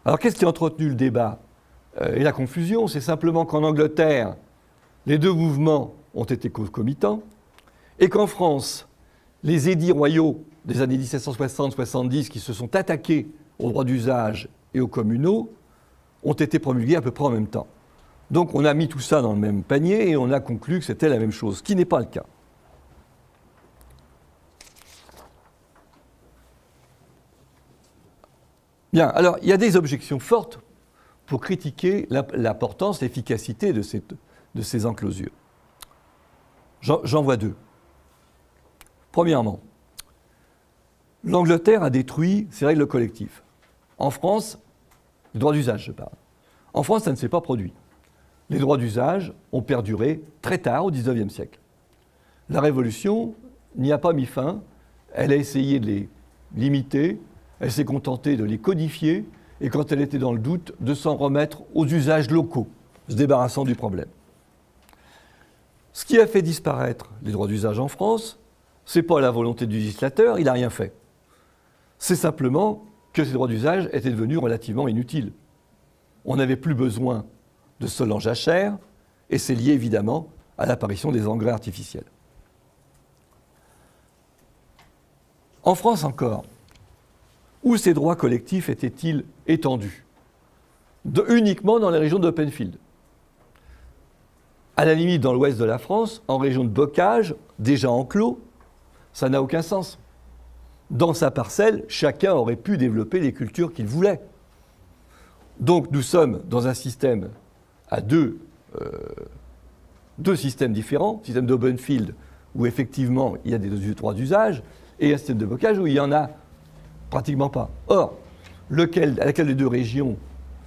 Alors, qu'est-ce qui a entretenu le débat et la confusion? C'est simplement qu'en Angleterre, les deux mouvements ont été concomitants et qu'en France, les édits royaux des années 1760-70 qui se sont attaqués aux droits d'usage et aux communaux ont été promulgués à peu près en même temps. Donc, on a mis tout ça dans le même panier et on a conclu que c'était la même chose, ce qui n'est pas le cas. Bien, alors il y a des objections fortes pour critiquer l'importance, l'efficacité de ces enclosures. J'en vois deux. Premièrement, l'Angleterre a détruit ses règles collectives. En France, le droit d'usage, je parle. En France, ça ne s'est pas produit. Les droits d'usage ont perduré très tard, au XIXe siècle. La Révolution n'y a pas mis fin, elle a essayé de les limiter, elle s'est contentée de les codifier et quand elle était dans le doute, de s'en remettre aux usages locaux, se débarrassant du problème. Ce qui a fait disparaître les droits d'usage en France, ce n'est pas la volonté du législateur, il n'a rien fait. C'est simplement que ces droits d'usage étaient devenus relativement inutiles. On n'avait plus besoin de sol en jachère et c'est lié évidemment à l'apparition des engrais artificiels. En France encore, où ces droits collectifs étaient-ils étendus? Uniquement dans les régions d'open field. À la limite, dans l'ouest de la France, en région de bocage, déjà enclos, ça n'a aucun sens. Dans sa parcelle, chacun aurait pu développer les cultures qu'il voulait. Donc nous sommes dans un système à deux systèmes différents, système d'open field où effectivement il y a des droits d'usage et un système de bocage où il n'y en a pratiquement pas. Or, laquelle des deux régions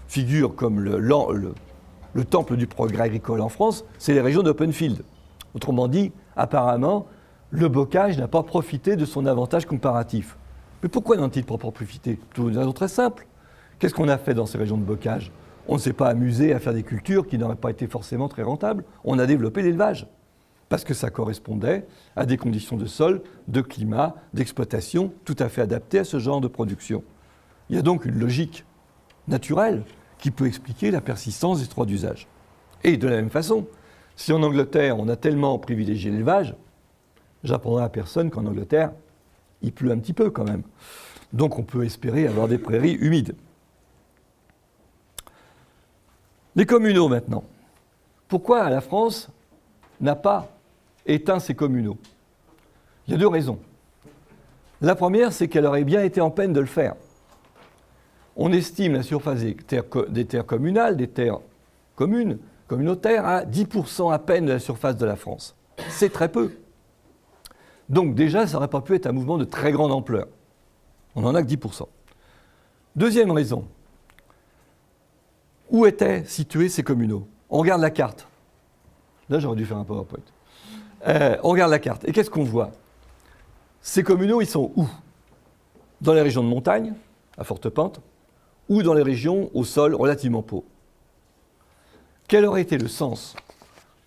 figure comme le temple du progrès agricole en France, c'est les régions d'open field. Autrement dit, apparemment, le bocage n'a pas profité de son avantage comparatif. Mais pourquoi n'en a-t-il pas profité? Pour une raison très simple. Qu'est-ce qu'on a fait dans ces régions de bocage? On ne s'est pas amusé à faire des cultures qui n'auraient pas été forcément très rentables. On a développé l'élevage, parce que ça correspondait à des conditions de sol, de climat, d'exploitation tout à fait adaptées à ce genre de production. Il y a donc une logique naturel qui peut expliquer la persistance des droits d'usage. Et de la même façon, si en Angleterre, on a tellement privilégié l'élevage, j'apprendrai à personne qu'en Angleterre, il pleut un petit peu quand même. Donc on peut espérer avoir des prairies humides. Les communaux maintenant. Pourquoi la France n'a pas éteint ses communaux? Il y a deux raisons. La première, c'est qu'elle aurait bien été en peine de le faire. On estime la surface des terres communales, des terres communes, communautaires, à 10% à peine de la surface de la France. C'est très peu. Donc déjà, ça n'aurait pas pu être un mouvement de très grande ampleur. On n'en a que 10%. Deuxième raison. Où étaient situés ces communaux? On regarde la carte. Là, j'aurais dû faire un PowerPoint. On regarde la carte. Et qu'est-ce qu'on voit? Ces communaux, ils sont où? Dans les régions de montagne, à forte pente, ou dans les régions au sol relativement pauvre. Quel aurait été le sens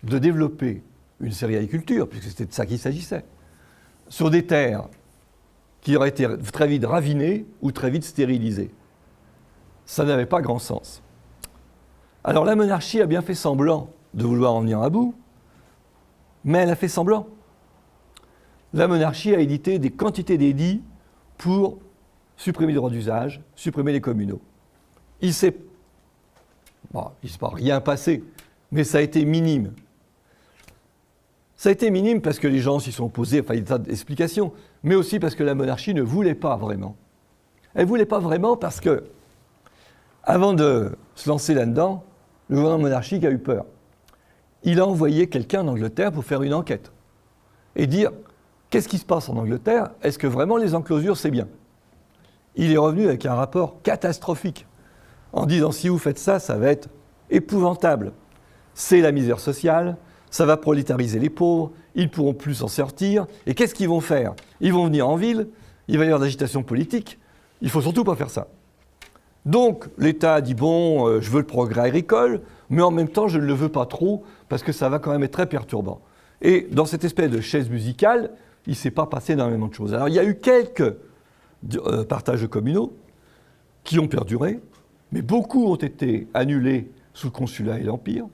de développer une céréaliculture, puisque c'était de ça qu'il s'agissait, sur des terres qui auraient été très vite ravinées ou très vite stérilisées? Ça n'avait pas grand sens. Alors la monarchie a bien fait semblant de vouloir en venir à bout, mais elle a fait semblant. La monarchie a édité des quantités d'édits pour supprimer les droits d'usage, supprimer les communaux. Il ne s'est pas rien passé, mais ça a été minime. Ça a été minime parce que les gens s'y sont opposés, enfin il y a des tas d'explications, mais aussi parce que la monarchie ne voulait pas vraiment. Elle ne voulait pas vraiment parce que, avant de se lancer là-dedans, le gouvernement monarchique a eu peur. Il a envoyé quelqu'un en Angleterre pour faire une enquête et dire qu'est-ce qui se passe en Angleterre? Est-ce que vraiment les enclosures, c'est bien? Il est revenu avec un rapport catastrophique en disant si vous faites ça, ça va être épouvantable. C'est la misère sociale, ça va prolétariser les pauvres, ils ne pourront plus s'en sortir. Et qu'est-ce qu'ils vont faire? Ils vont venir en ville, il va y avoir de l'agitation politique, il ne faut surtout pas faire ça. Donc l'État a dit bon, je veux le progrès agricole, mais en même temps je ne le veux pas trop parce que ça va quand même être très perturbant. Et dans cette espèce de chaise musicale, il ne s'est pas passé énormément de choses. Alors il y a eu quelques partages communaux qui ont perduré, mais beaucoup ont été annulés sous le Consulat et l'Empire,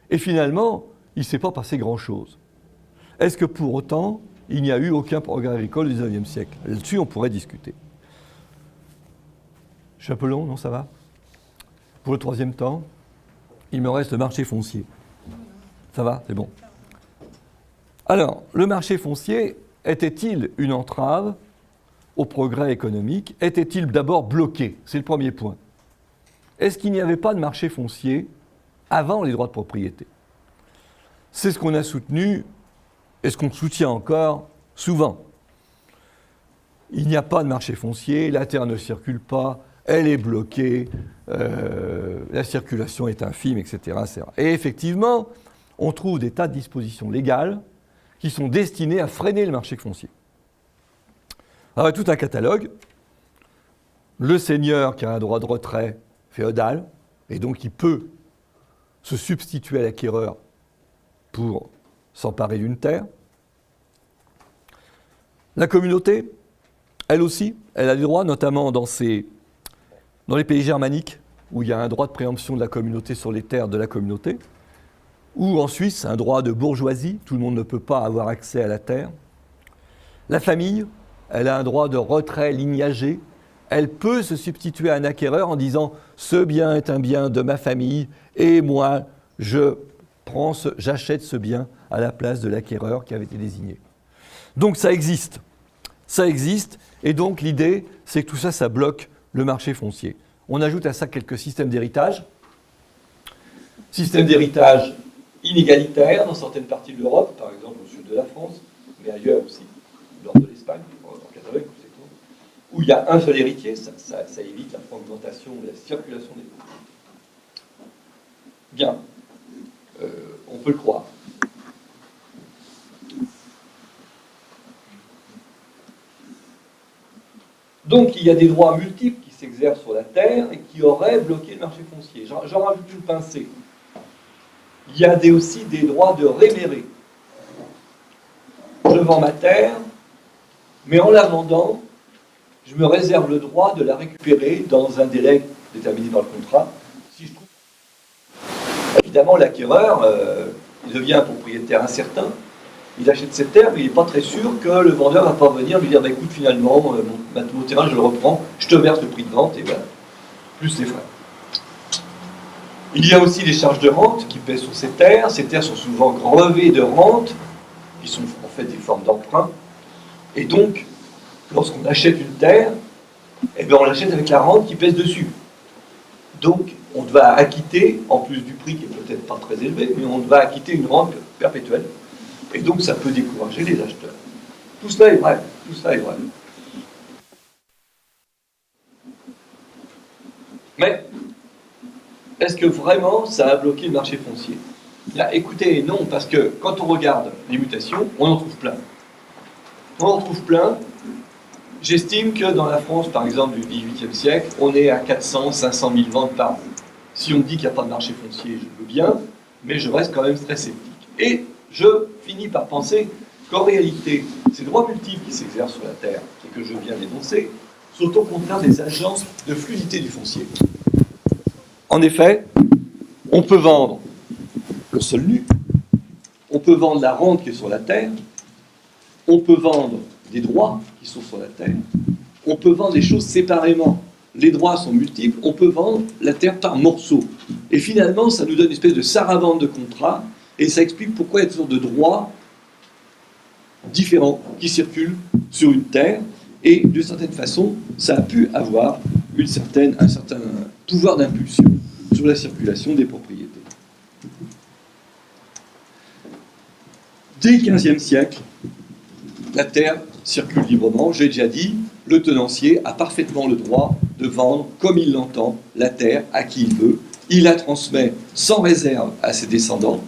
et finalement il ne s'est pas passé grand-chose. Est-ce que pour autant il n'y a eu aucun progrès agricole au XIXe siècle? Là-dessus on pourrait discuter. Je suis un peu long, non, ça va? Pour le troisième temps, il me reste le marché foncier. Ça va? C'est bon. Alors, le marché foncier, était-il une entrave au progrès économique? Était-il d'abord bloqué? C'est le premier point. Est-ce qu'il n'y avait pas de marché foncier avant les droits de propriété? C'est ce qu'on a soutenu et ce qu'on soutient encore souvent. Il n'y a pas de marché foncier, la terre ne circule pas, elle est bloquée, la circulation est infime, etc., etc. Et effectivement, on trouve des tas de dispositions légales qui sont destinées à freiner le marché foncier. Alors, il y a tout un catalogue. Le seigneur qui a un droit de retrait féodal, et donc il peut se substituer à l'acquéreur pour s'emparer d'une terre. La communauté, elle aussi, elle a des droits, notamment dans les pays germaniques, où il y a un droit de préemption de la communauté sur les terres de la communauté, ou en Suisse, un droit de bourgeoisie, tout le monde ne peut pas avoir accès à la terre. La famille, elle a un droit de retrait lignagé, elle peut se substituer à un acquéreur en disant « ce bien est un bien de ma famille et moi, j'achète ce bien à la place de l'acquéreur qui avait été désigné ». Donc ça existe, et donc l'idée, c'est que tout ça, ça bloque le marché foncier. On ajoute à ça quelques systèmes d'héritage. Système d'héritage inégalitaire dans certaines parties de l'Europe, par exemple au sud de la France, mais ailleurs aussi, nord de l'Espagne, en Catalogne, où il y a un seul héritier, ça évite la fragmentation, la circulation des droits. Bien, on peut le croire. Donc il y a des droits multiples qui s'exercent sur la terre et qui auraient bloqué le marché foncier. J'en rajoute une pincée. Il y a aussi des droits de réméré. Je vends ma terre, mais en la vendant, je me réserve le droit de la récupérer dans un délai déterminée par le contrat. Si je trouve... Évidemment, l'acquéreur, il devient propriétaire incertain. Il achète cette terre, mais il n'est pas très sûr que le vendeur va pas venir lui dire bah, écoute, finalement, mon terrain, je le reprends, je te verse le prix de vente, et voilà, plus les frais. Il y a aussi les charges de rente qui pèsent sur ces terres. Ces terres sont souvent grevées de rente, qui sont en fait des formes d'emprunt. Et donc, lorsqu'on achète une terre, eh bien, on l'achète avec la rente qui pèse dessus. Donc, on va acquitter, en plus du prix qui est peut-être pas très élevé, mais on va acquitter une rente perpétuelle. Et donc, ça peut décourager les acheteurs. Tout cela est vrai. Tout cela est vrai. Mais, est-ce que vraiment ça a bloqué le marché foncier? Là, écoutez, non, parce que quand on regarde les mutations, on en trouve plein. On en trouve plein. J'estime que dans la France, par exemple, du XVIIIe siècle, on est à 400, 500 000 ventes par an. Si on me dit qu'il n'y a pas de marché foncier, je veux bien, mais je reste quand même très sceptique. Et je finis par penser qu'en réalité, ces droits multiples qui s'exercent sur la terre et que je viens d'énoncer sont au contraire des agences de fluidité du foncier. En effet, on peut vendre le sol nu, on peut vendre la rente qui est sur la terre, on peut vendre des droits qui sont sur la terre, on peut vendre les choses séparément. Les droits sont multiples, on peut vendre la terre par morceaux. Et finalement, ça nous donne une espèce de sarabande de contrats, et ça explique pourquoi il y a toujours de droits différents qui circulent sur une terre, et d'une certaine façon, ça a pu avoir un certain pouvoir d'impulsion sur la circulation des propriétés. Dès le XVe siècle, la terre circule librement. J'ai déjà dit, le tenancier a parfaitement le droit de vendre, comme il l'entend, la terre à qui il veut. Il la transmet sans réserve à ses descendants.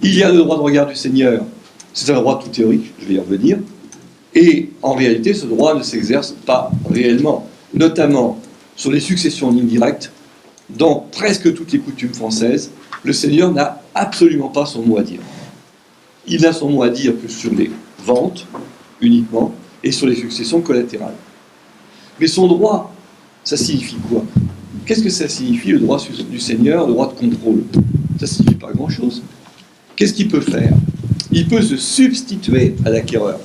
Il y a le droit de regard du seigneur. C'est un droit tout théorique, je vais y revenir. Et en réalité, ce droit ne s'exerce pas réellement, notamment sur les successions en ligne directe. Dans presque toutes les coutumes françaises, le seigneur n'a absolument pas son mot à dire. Il n'a son mot à dire que sur les ventes uniquement et sur les successions collatérales. Mais son droit, ça signifie quoi? Qu'est-ce que ça signifie, le droit du seigneur, le droit de contrôle? Ça signifie pas grand-chose. Qu'est-ce qu'il peut faire? Il peut se substituer à l'acquéreur.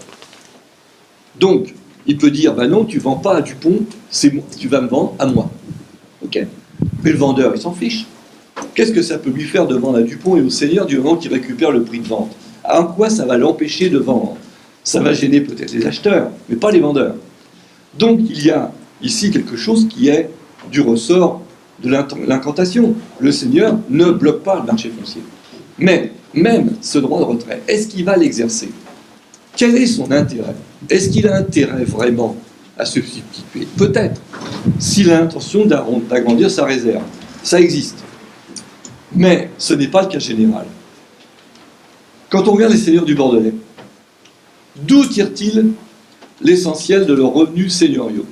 Donc, il peut dire, ben non, tu ne vends pas à Dupont, c'est moi, tu vas me vendre à moi. Ok? Mais le vendeur, il s'en fiche. Qu'est-ce que ça peut lui faire de vendre à Dupont et au seigneur du moment qu'il récupère le prix de vente? En quoi ça va l'empêcher de vendre? Ça va gêner peut-être les acheteurs, mais pas les vendeurs. Donc, il y a ici quelque chose qui est du ressort de l'incantation. Le seigneur ne bloque pas le marché foncier. Mais, même ce droit de retrait, est-ce qu'il va l'exercer? Quel est son intérêt? Est-ce qu'il a intérêt vraiment à se substituer? Peut-être, s'il a l'intention d'agrandir sa réserve. Ça existe. Mais ce n'est pas le cas général. Quand on regarde les seigneurs du Bordelais, d'où tirent-ils l'essentiel de leurs revenus seigneuriaux?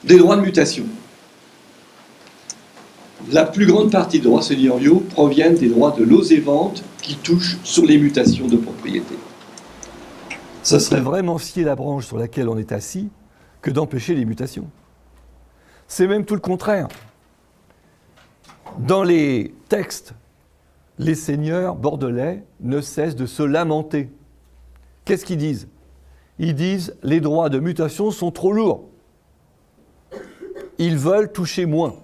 Des droits de mutation. La plus grande partie des droits seigneuriaux proviennent des droits de lots et ventes qui touchent sur les mutations de propriété. Ça serait vraiment scier la branche sur laquelle on est assis que d'empêcher les mutations. C'est même tout le contraire. Dans les textes, les seigneurs bordelais ne cessent de se lamenter. Qu'est-ce qu'ils disent? Ils disent « les droits de mutation sont trop lourds ». Ils veulent toucher moins.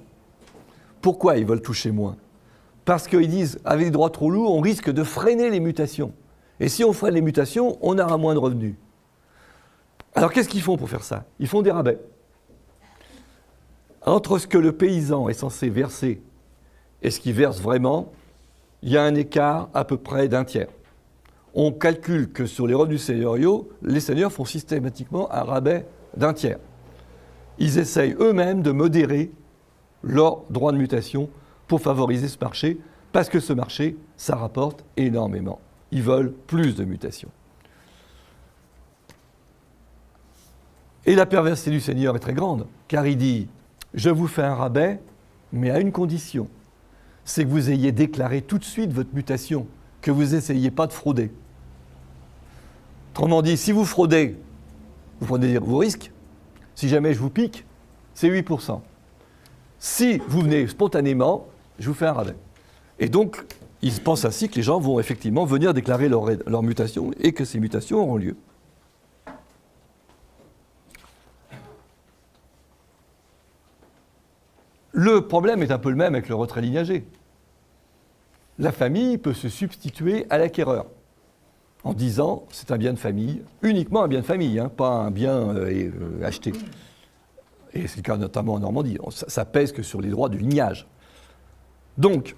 Pourquoi ils veulent toucher moins? Parce qu'ils disent, avec des droits trop lourds, on risque de freiner les mutations. Et si on freine les mutations, on aura moins de revenus. Alors qu'est-ce qu'ils font pour faire ça? Ils font des rabais. Entre ce que le paysan est censé verser et ce qu'il verse vraiment, il y a un écart à peu près d'un tiers. On calcule que sur les revenus seigneuriaux, les seigneurs font systématiquement un rabais d'un tiers. Ils essayent eux-mêmes de modérer leur droit de mutation pour favoriser ce marché, parce que ce marché, ça rapporte énormément. Ils veulent plus de mutations. Et la perversité du Seigneur est très grande, car il dit « Je vous fais un rabais, mais à une condition, c'est que vous ayez déclaré tout de suite votre mutation, que vous n'essayiez pas de frauder. » Autrement dit, si vous fraudez, vous prenez vos risques. Si jamais je vous pique, c'est 8%. Si vous venez spontanément, je vous fais un rabais. Et donc, ils pensent ainsi que les gens vont effectivement venir déclarer leur mutation et que ces mutations auront lieu. Le problème est un peu le même avec le retrait lignagé. La famille peut se substituer à l'acquéreur en disant c'est un bien de famille, uniquement un bien de famille, hein, pas un bien acheté. Et c'est le cas notamment en Normandie. Ça pèse que sur les droits du lignage. Donc,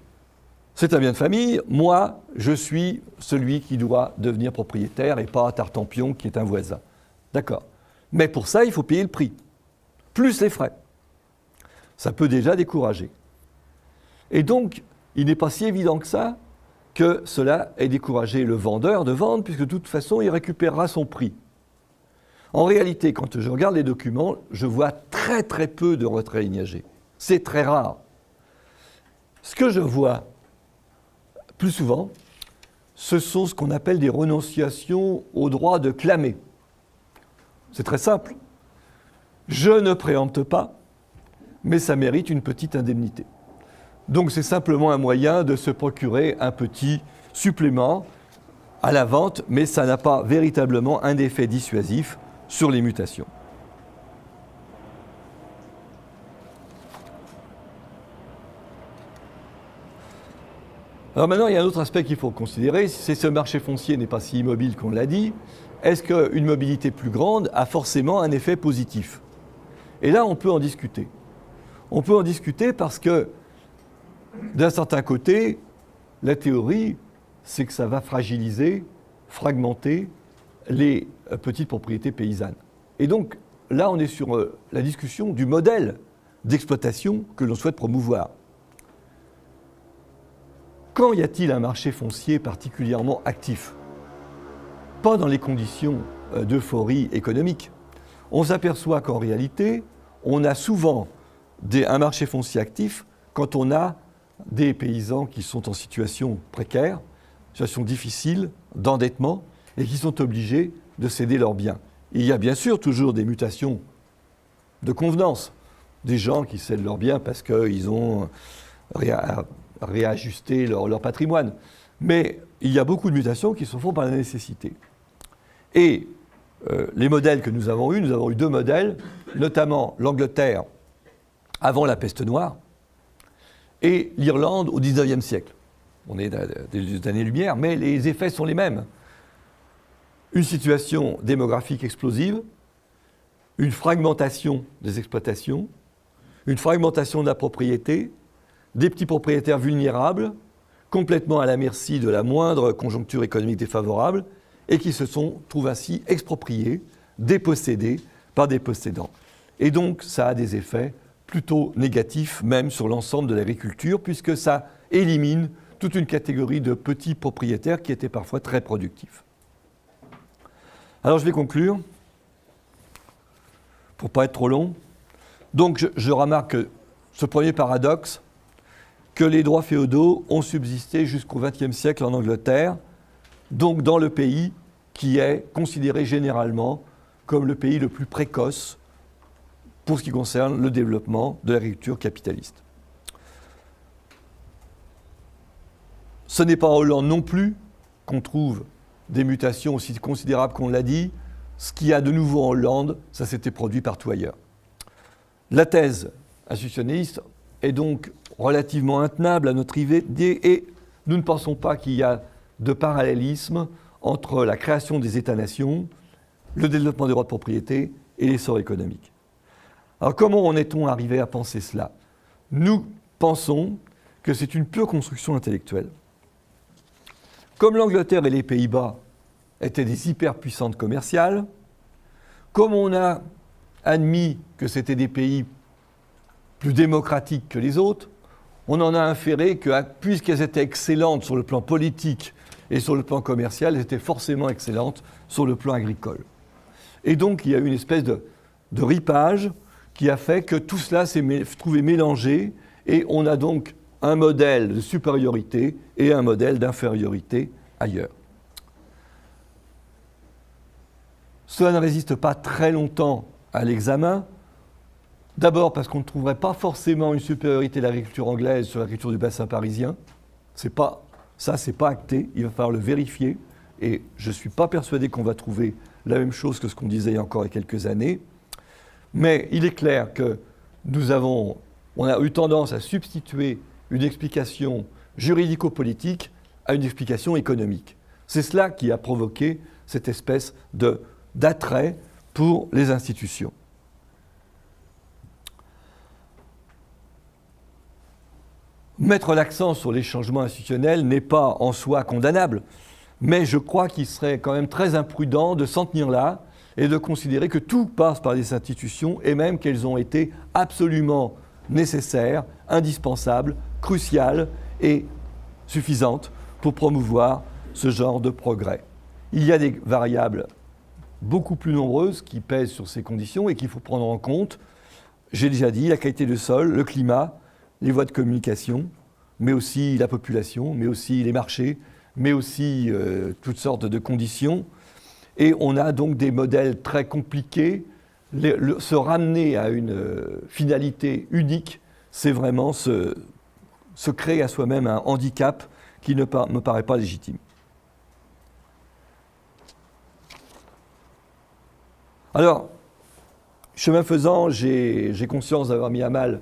c'est un bien de famille, moi, je suis celui qui doit devenir propriétaire et pas Tartampion qui est un voisin. D'accord. Mais pour ça, il faut payer le prix, plus les frais. Ça peut déjà décourager. Et donc, il n'est pas si évident que ça que cela ait découragé le vendeur de vendre, puisque de toute façon, il récupérera son prix. En réalité, quand je regarde les documents, je vois très très peu de retrait lignagé. C'est très rare. Ce que je vois plus souvent, ce sont ce qu'on appelle des renonciations au droit de clamer. C'est très simple. Je ne préempte pas, mais ça mérite une petite indemnité. Donc c'est simplement un moyen de se procurer un petit supplément à la vente, mais ça n'a pas véritablement un effet dissuasif sur les mutations. Alors maintenant, il y a un autre aspect qu'il faut considérer, c'est ce marché foncier n'est pas si immobile qu'on l'a dit. Est-ce qu'une mobilité plus grande a forcément un effet positif? Et là, on peut en discuter. On peut en discuter parce que, d'un certain côté, la théorie, c'est que ça va fragiliser, fragmenter les petites propriétés paysannes. Et donc, là, on est sur la discussion du modèle d'exploitation que l'on souhaite promouvoir. Quand y a-t-il un marché foncier particulièrement actif? Pas dans les conditions d'euphorie économique. On s'aperçoit qu'en réalité, on a souvent un marché foncier actif quand on a des paysans qui sont en situation précaire, situation difficile, d'endettement, et qui sont obligés de céder leurs biens. Il y a bien sûr toujours des mutations de convenance, des gens qui cèdent leurs biens parce qu'ils ont réajusté leur patrimoine. Mais il y a beaucoup de mutations qui se font par la nécessité. Et les modèles que nous avons eu deux modèles, notamment l'Angleterre avant la peste noire et l'Irlande au XIXe siècle. On est des années-lumière, mais les effets sont les mêmes. Une situation démographique explosive, une fragmentation des exploitations, une fragmentation de la propriété, des petits propriétaires vulnérables, complètement à la merci de la moindre conjoncture économique défavorable, et qui trouvent ainsi expropriés, dépossédés par des possédants. Et donc, ça a des effets plutôt négatifs, même sur l'ensemble de l'agriculture, puisque ça élimine toute une catégorie de petits propriétaires qui étaient parfois très productifs. Alors, je vais conclure, pour ne pas être trop long. Donc, je remarque ce premier paradoxe, que les droits féodaux ont subsisté jusqu'au XXe siècle en Angleterre, donc dans le pays qui est considéré généralement comme le pays le plus précoce pour ce qui concerne le développement de l'agriculture capitaliste. Ce n'est pas en Hollande non plus qu'on trouve des mutations aussi considérables qu'on l'a dit. Ce qu'il y a de nouveau en Hollande, ça s'était produit partout ailleurs. La thèse institutionnaliste est donc relativement intenable à notre idée et nous ne pensons pas qu'il y a de parallélisme entre la création des États-nations, le développement des droits de propriété et l'essor économique. Alors comment en est-on arrivé à penser cela? Nous pensons que c'est une pure construction intellectuelle. Comme l'Angleterre et les Pays-Bas étaient des hyperpuissantes commerciales, comme on a admis que c'était des pays plus démocratiques que les autres, on en a inféré que, puisqu'elles étaient excellentes sur le plan politique et sur le plan commercial, elles étaient forcément excellentes sur le plan agricole. Et donc, il y a eu une espèce de ripage qui a fait que tout cela s'est trouvé mélangé et on a donc un modèle de supériorité et un modèle d'infériorité ailleurs. Cela ne résiste pas très longtemps à l'examen. D'abord parce qu'on ne trouverait pas forcément une supériorité de l'agriculture anglaise sur l'agriculture du bassin parisien. C'est pas acté, il va falloir le vérifier. Et je ne suis pas persuadé qu'on va trouver la même chose que ce qu'on disait il y a encore quelques années. Mais il est clair que on a eu tendance à substituer une explication juridico-politique à une explication économique. C'est cela qui a provoqué cette espèce d'attrait pour les institutions. Mettre l'accent sur les changements institutionnels n'est pas en soi condamnable, mais je crois qu'il serait quand même très imprudent de s'en tenir là et de considérer que tout passe par les institutions et même qu'elles ont été absolument nécessaires, indispensables, cruciales et suffisantes pour promouvoir ce genre de progrès. Il y a des variables beaucoup plus nombreuses qui pèsent sur ces conditions et qu'il faut prendre en compte. J'ai déjà dit la qualité du sol, le climat, les voies de communication, mais aussi la population, mais aussi les marchés, mais aussi toutes sortes de conditions. Et on a donc des modèles très compliqués. Se ramener à une finalité unique, c'est vraiment se créer à soi-même un handicap qui ne me paraît pas légitime. Alors, chemin faisant, j'ai conscience d'avoir mis à mal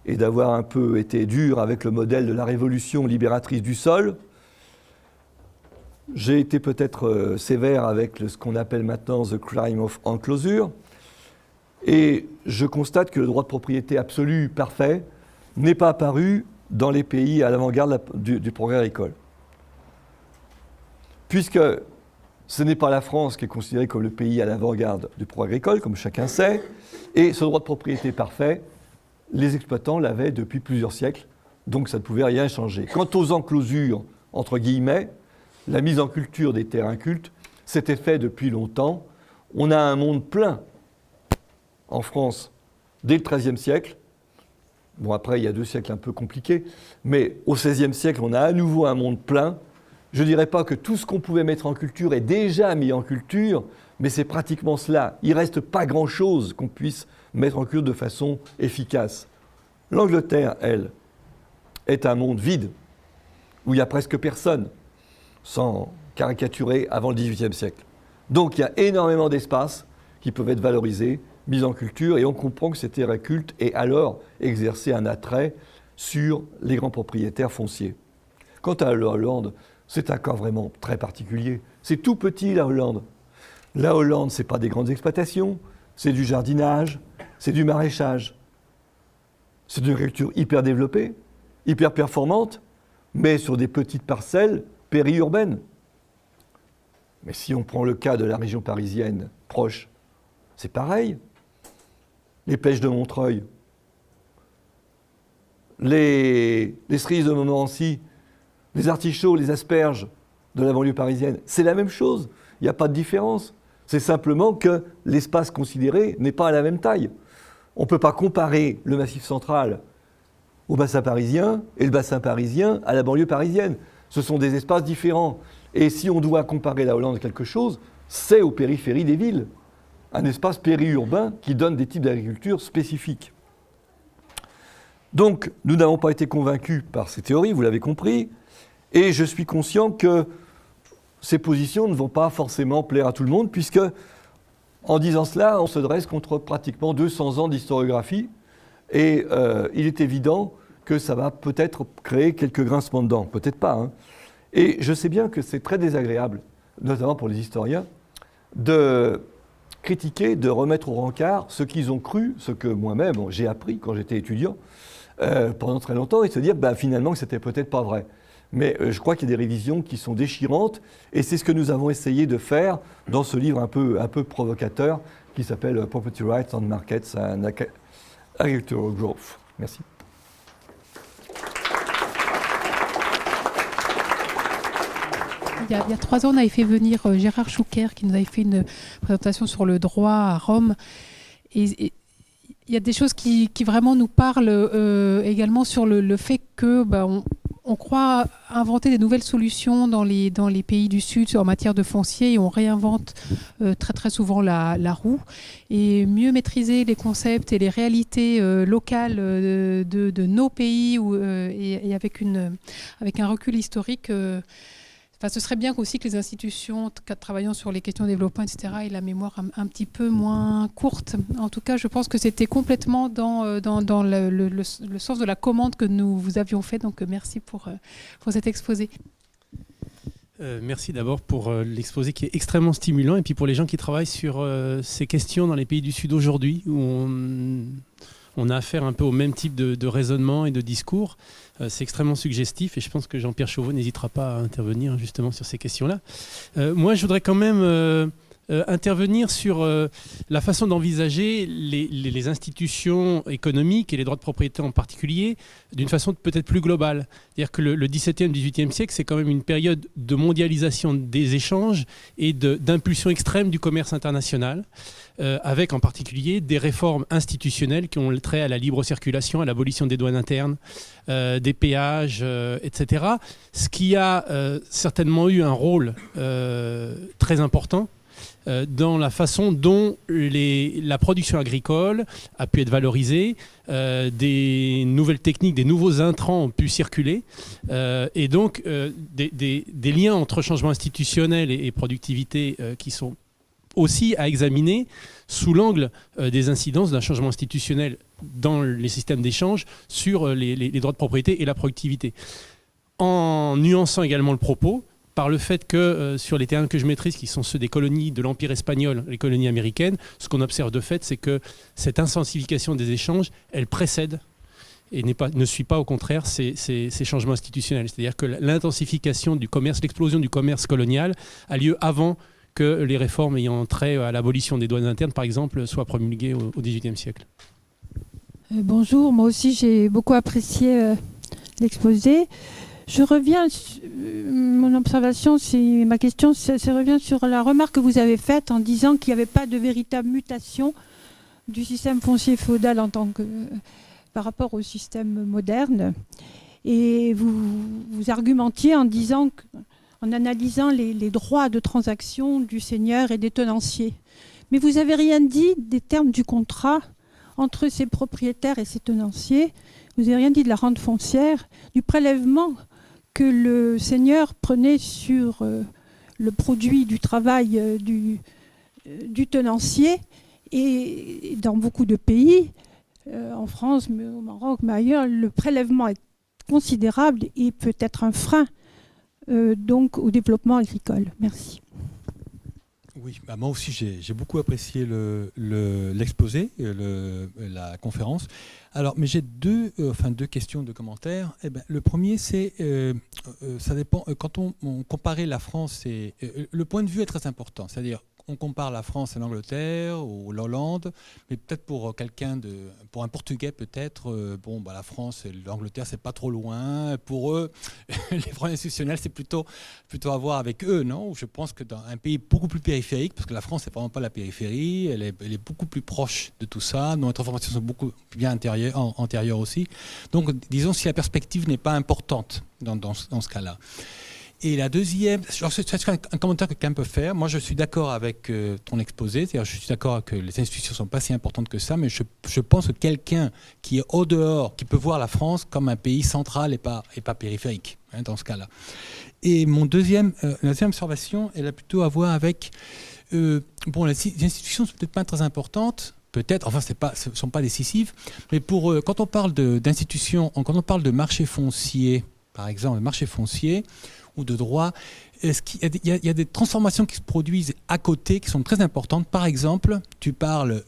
et d'avoir un peu été dur avec le modèle de la révolution libératrice du sol. J'ai été peut-être sévère avec ce qu'on appelle maintenant « the crime of enclosure ». Et je constate que le droit de propriété absolu, parfait, n'est pas apparu dans les pays à l'avant-garde du progrès agricole. Puisque ce n'est pas la France qui est considérée comme le pays à l'avant-garde du progrès agricole, comme chacun sait, et ce droit de propriété parfait, les exploitants l'avaient depuis plusieurs siècles, donc ça ne pouvait rien changer. Quant aux enclosures, entre guillemets, la mise en culture des terres incultes, c'était fait depuis longtemps. On a un monde plein en France dès le XIIIe siècle. Bon, après, il y a 2 siècles un peu compliqués, mais au XVIe siècle, on a à nouveau un monde plein. Je ne dirais pas que tout ce qu'on pouvait mettre en culture est déjà mis en culture, mais c'est pratiquement cela. Il ne reste pas grand-chose qu'on puisse mettre en culture de façon efficace. L'Angleterre, elle, est un monde vide, où il n'y a presque personne, sans caricaturer, avant le XVIIIe siècle. Donc il y a énormément d'espaces qui peuvent être valorisés, mis en culture, et on comprend que ces terres cultes et alors exercer un attrait sur les grands propriétaires fonciers. Quant à la Hollande, c'est un cas vraiment très particulier. C'est tout petit, la Hollande. La Hollande, ce n'est pas des grandes exploitations, c'est du jardinage, c'est du maraîchage. C'est une agriculture hyper développée, hyper performante, mais sur des petites parcelles périurbaines. Mais si on prend le cas de la région parisienne proche, c'est pareil. Les pêches de Montreuil, les cerises de Montmorency, les artichauts, les asperges de la banlieue parisienne, c'est la même chose. Il n'y a pas de différence. C'est simplement que l'espace considéré n'est pas à la même taille. On ne peut pas comparer le Massif central au bassin parisien et le bassin parisien à la banlieue parisienne. Ce sont des espaces différents. Et si on doit comparer la Hollande à quelque chose, c'est aux périphéries des villes. Un espace périurbain qui donne des types d'agriculture spécifiques. Donc, nous n'avons pas été convaincus par ces théories, vous l'avez compris, et je suis conscient que ces positions ne vont pas forcément plaire à tout le monde, puisque, en disant cela, on se dresse contre pratiquement 200 ans d'historiographie, et il est évident que ça va peut-être créer quelques grincements de dents, peut-être pas, hein. Et je sais bien que c'est très désagréable, notamment pour les historiens, de critiquer, de remettre au rencard ce qu'ils ont cru, ce que moi-même j'ai appris quand j'étais étudiant pendant très longtemps, et se dire finalement que c'était peut-être pas vrai. Mais je crois qu'il y a des révisions qui sont déchirantes, et c'est ce que nous avons essayé de faire dans ce livre un peu provocateur qui s'appelle Property Rights on Markets and Agricultural Growth. Merci. Il y a 3 ans, on avait fait venir Gérard Choucair qui nous avait fait une présentation sur le droit à Rome. Et il y a des choses qui vraiment nous parlent également sur le fait que on croit inventer des nouvelles solutions dans les pays du Sud en matière de foncier et on réinvente très très souvent la roue. Et mieux maîtriser les concepts et les réalités locales de nos pays et avec un recul historique. Ce serait bien aussi que les institutions travaillant sur les questions de développement, etc., aient la mémoire un petit peu moins courte. En tout cas, je pense que c'était complètement dans le sens de la commande que nous vous avions fait. Donc, merci pour cet exposé. Merci d'abord pour l'exposé qui est extrêmement stimulant et puis pour les gens qui travaillent sur ces questions dans les pays du Sud aujourd'hui où on a affaire un peu au même type de raisonnement et de discours. C'est extrêmement suggestif et je pense que Jean-Pierre Chauveau n'hésitera pas à intervenir justement sur ces questions-là. Moi, je voudrais quand même intervenir sur la façon d'envisager les institutions économiques et les droits de propriété en particulier d'une façon peut-être plus globale. C'est-à-dire que le XVIIe, XVIIIe siècle, c'est quand même une période de mondialisation des échanges et d'impulsion extrême du commerce international, avec en particulier des réformes institutionnelles qui ont trait à la libre circulation, à l'abolition des douanes internes, des péages, etc. Ce qui a certainement eu un rôle très important dans la façon dont la production agricole a pu être valorisée, des nouvelles techniques, des nouveaux intrants ont pu circuler, et donc des liens entre changement institutionnel et productivité qui sont aussi à examiner sous l'angle des incidences d'un changement institutionnel dans les systèmes d'échange sur les droits de propriété et la productivité. En nuançant également le propos, par le fait que sur les terrains que je maîtrise, qui sont ceux des colonies de l'Empire espagnol, les colonies américaines, ce qu'on observe de fait, c'est que cette intensification des échanges, elle précède et ne suit pas au contraire ces changements institutionnels. C'est-à-dire que l'intensification du commerce, l'explosion du commerce colonial a lieu avant que les réformes ayant trait à l'abolition des douanes internes, par exemple, soient promulguées au XVIIIe siècle. Bonjour, moi aussi j'ai beaucoup apprécié l'exposé. Je reviens, mon observation, ma question, ça revient sur la remarque que vous avez faite en disant qu'il n'y avait pas de véritable mutation du système foncier féodal par rapport au système moderne. Et vous argumentiez en disant, en analysant les droits de transaction du seigneur et des tenanciers. Mais vous n'avez rien dit des termes du contrat entre ces propriétaires et ces tenanciers. Vous n'avez rien dit de la rente foncière, du prélèvement que le seigneur prenait sur le produit du travail du tenancier. Et dans beaucoup de pays, en France, mais au Maroc, mais ailleurs, le prélèvement est considérable et peut être un frein donc au développement agricole. Merci. Oui, moi aussi j'ai beaucoup apprécié l'exposé, la conférence. Alors, mais j'ai deux questions, deux commentaires. Le premier, c'est, ça dépend, quand on comparait la France, le point de vue est très important, c'est-à-dire on compare la France à l'Angleterre ou l'Hollande, mais peut-être pour pour un Portugais peut-être, la France et l'Angleterre c'est pas trop loin. Pour eux, les problèmes institutionnels c'est plutôt à voir avec eux, non? Je pense que dans un pays beaucoup plus périphérique, parce que la France c'est vraiment pas la périphérie, elle est beaucoup plus proche de tout ça. Nos informations sont beaucoup bien antérieures aussi. Donc disons si la perspective n'est pas importante dans ce cas-là. Et la deuxième, c'est un commentaire que quelqu'un peut faire. Moi, je suis d'accord avec ton exposé, c'est-à-dire je suis d'accord que les institutions ne sont pas si importantes que ça, mais je pense que quelqu'un qui est au dehors, qui peut voir la France comme un pays central et pas périphérique, dans ce cas-là. Et la deuxième observation, elle a plutôt à voir avec... les institutions ne sont peut-être pas très importantes, peut-être, enfin, ce ne sont pas décisives, mais quand on parle d'institutions, quand on parle de marché foncier, par exemple, le marché foncier, ou de droit, il y a des transformations qui se produisent à côté qui sont très importantes. Par exemple, tu parles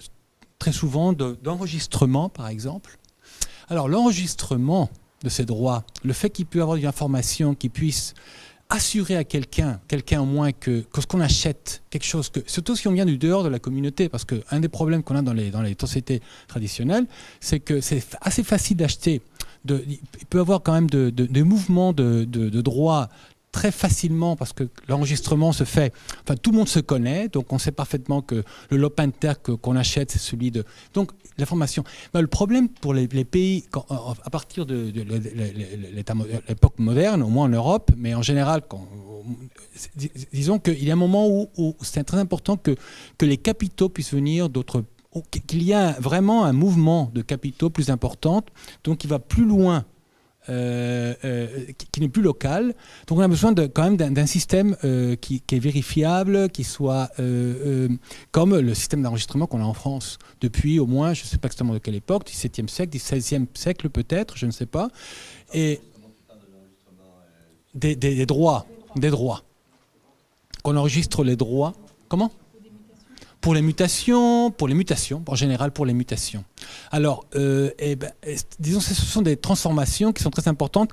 très souvent d'enregistrement, par exemple. Alors, l'enregistrement de ces droits, le fait qu'il puisse y avoir une information qui puisse assurer à quelqu'un au moins que ce qu'on achète, quelque chose surtout si on vient du dehors de la communauté, parce qu'un des problèmes qu'on a dans les sociétés traditionnelles, c'est que c'est assez facile d'acheter. Il peut y avoir quand même des mouvements de droits très facilement, parce que l'enregistrement se fait, enfin tout le monde se connaît, donc on sait parfaitement que le Lopinter qu'on achète, c'est celui de... Donc l'information. Le problème pour les pays, à partir de l'époque moderne, au moins en Europe, mais en général, disons qu'il y a un moment où c'est très important que les capitaux puissent venir d'autres, qu'il y a vraiment un mouvement de capitaux plus important, donc qui va plus loin, qui n'est plus local. Donc on a besoin quand même d'un système qui est vérifiable, qui soit comme le système d'enregistrement qu'on a en France depuis au moins, je ne sais pas exactement de quelle époque, 17e siècle, 16e siècle peut-être, je ne sais pas. Et des droits. Qu'on enregistre les droits. Comment ? Pour les mutations, en général pour les mutations. Alors, disons que ce sont des transformations qui sont très importantes.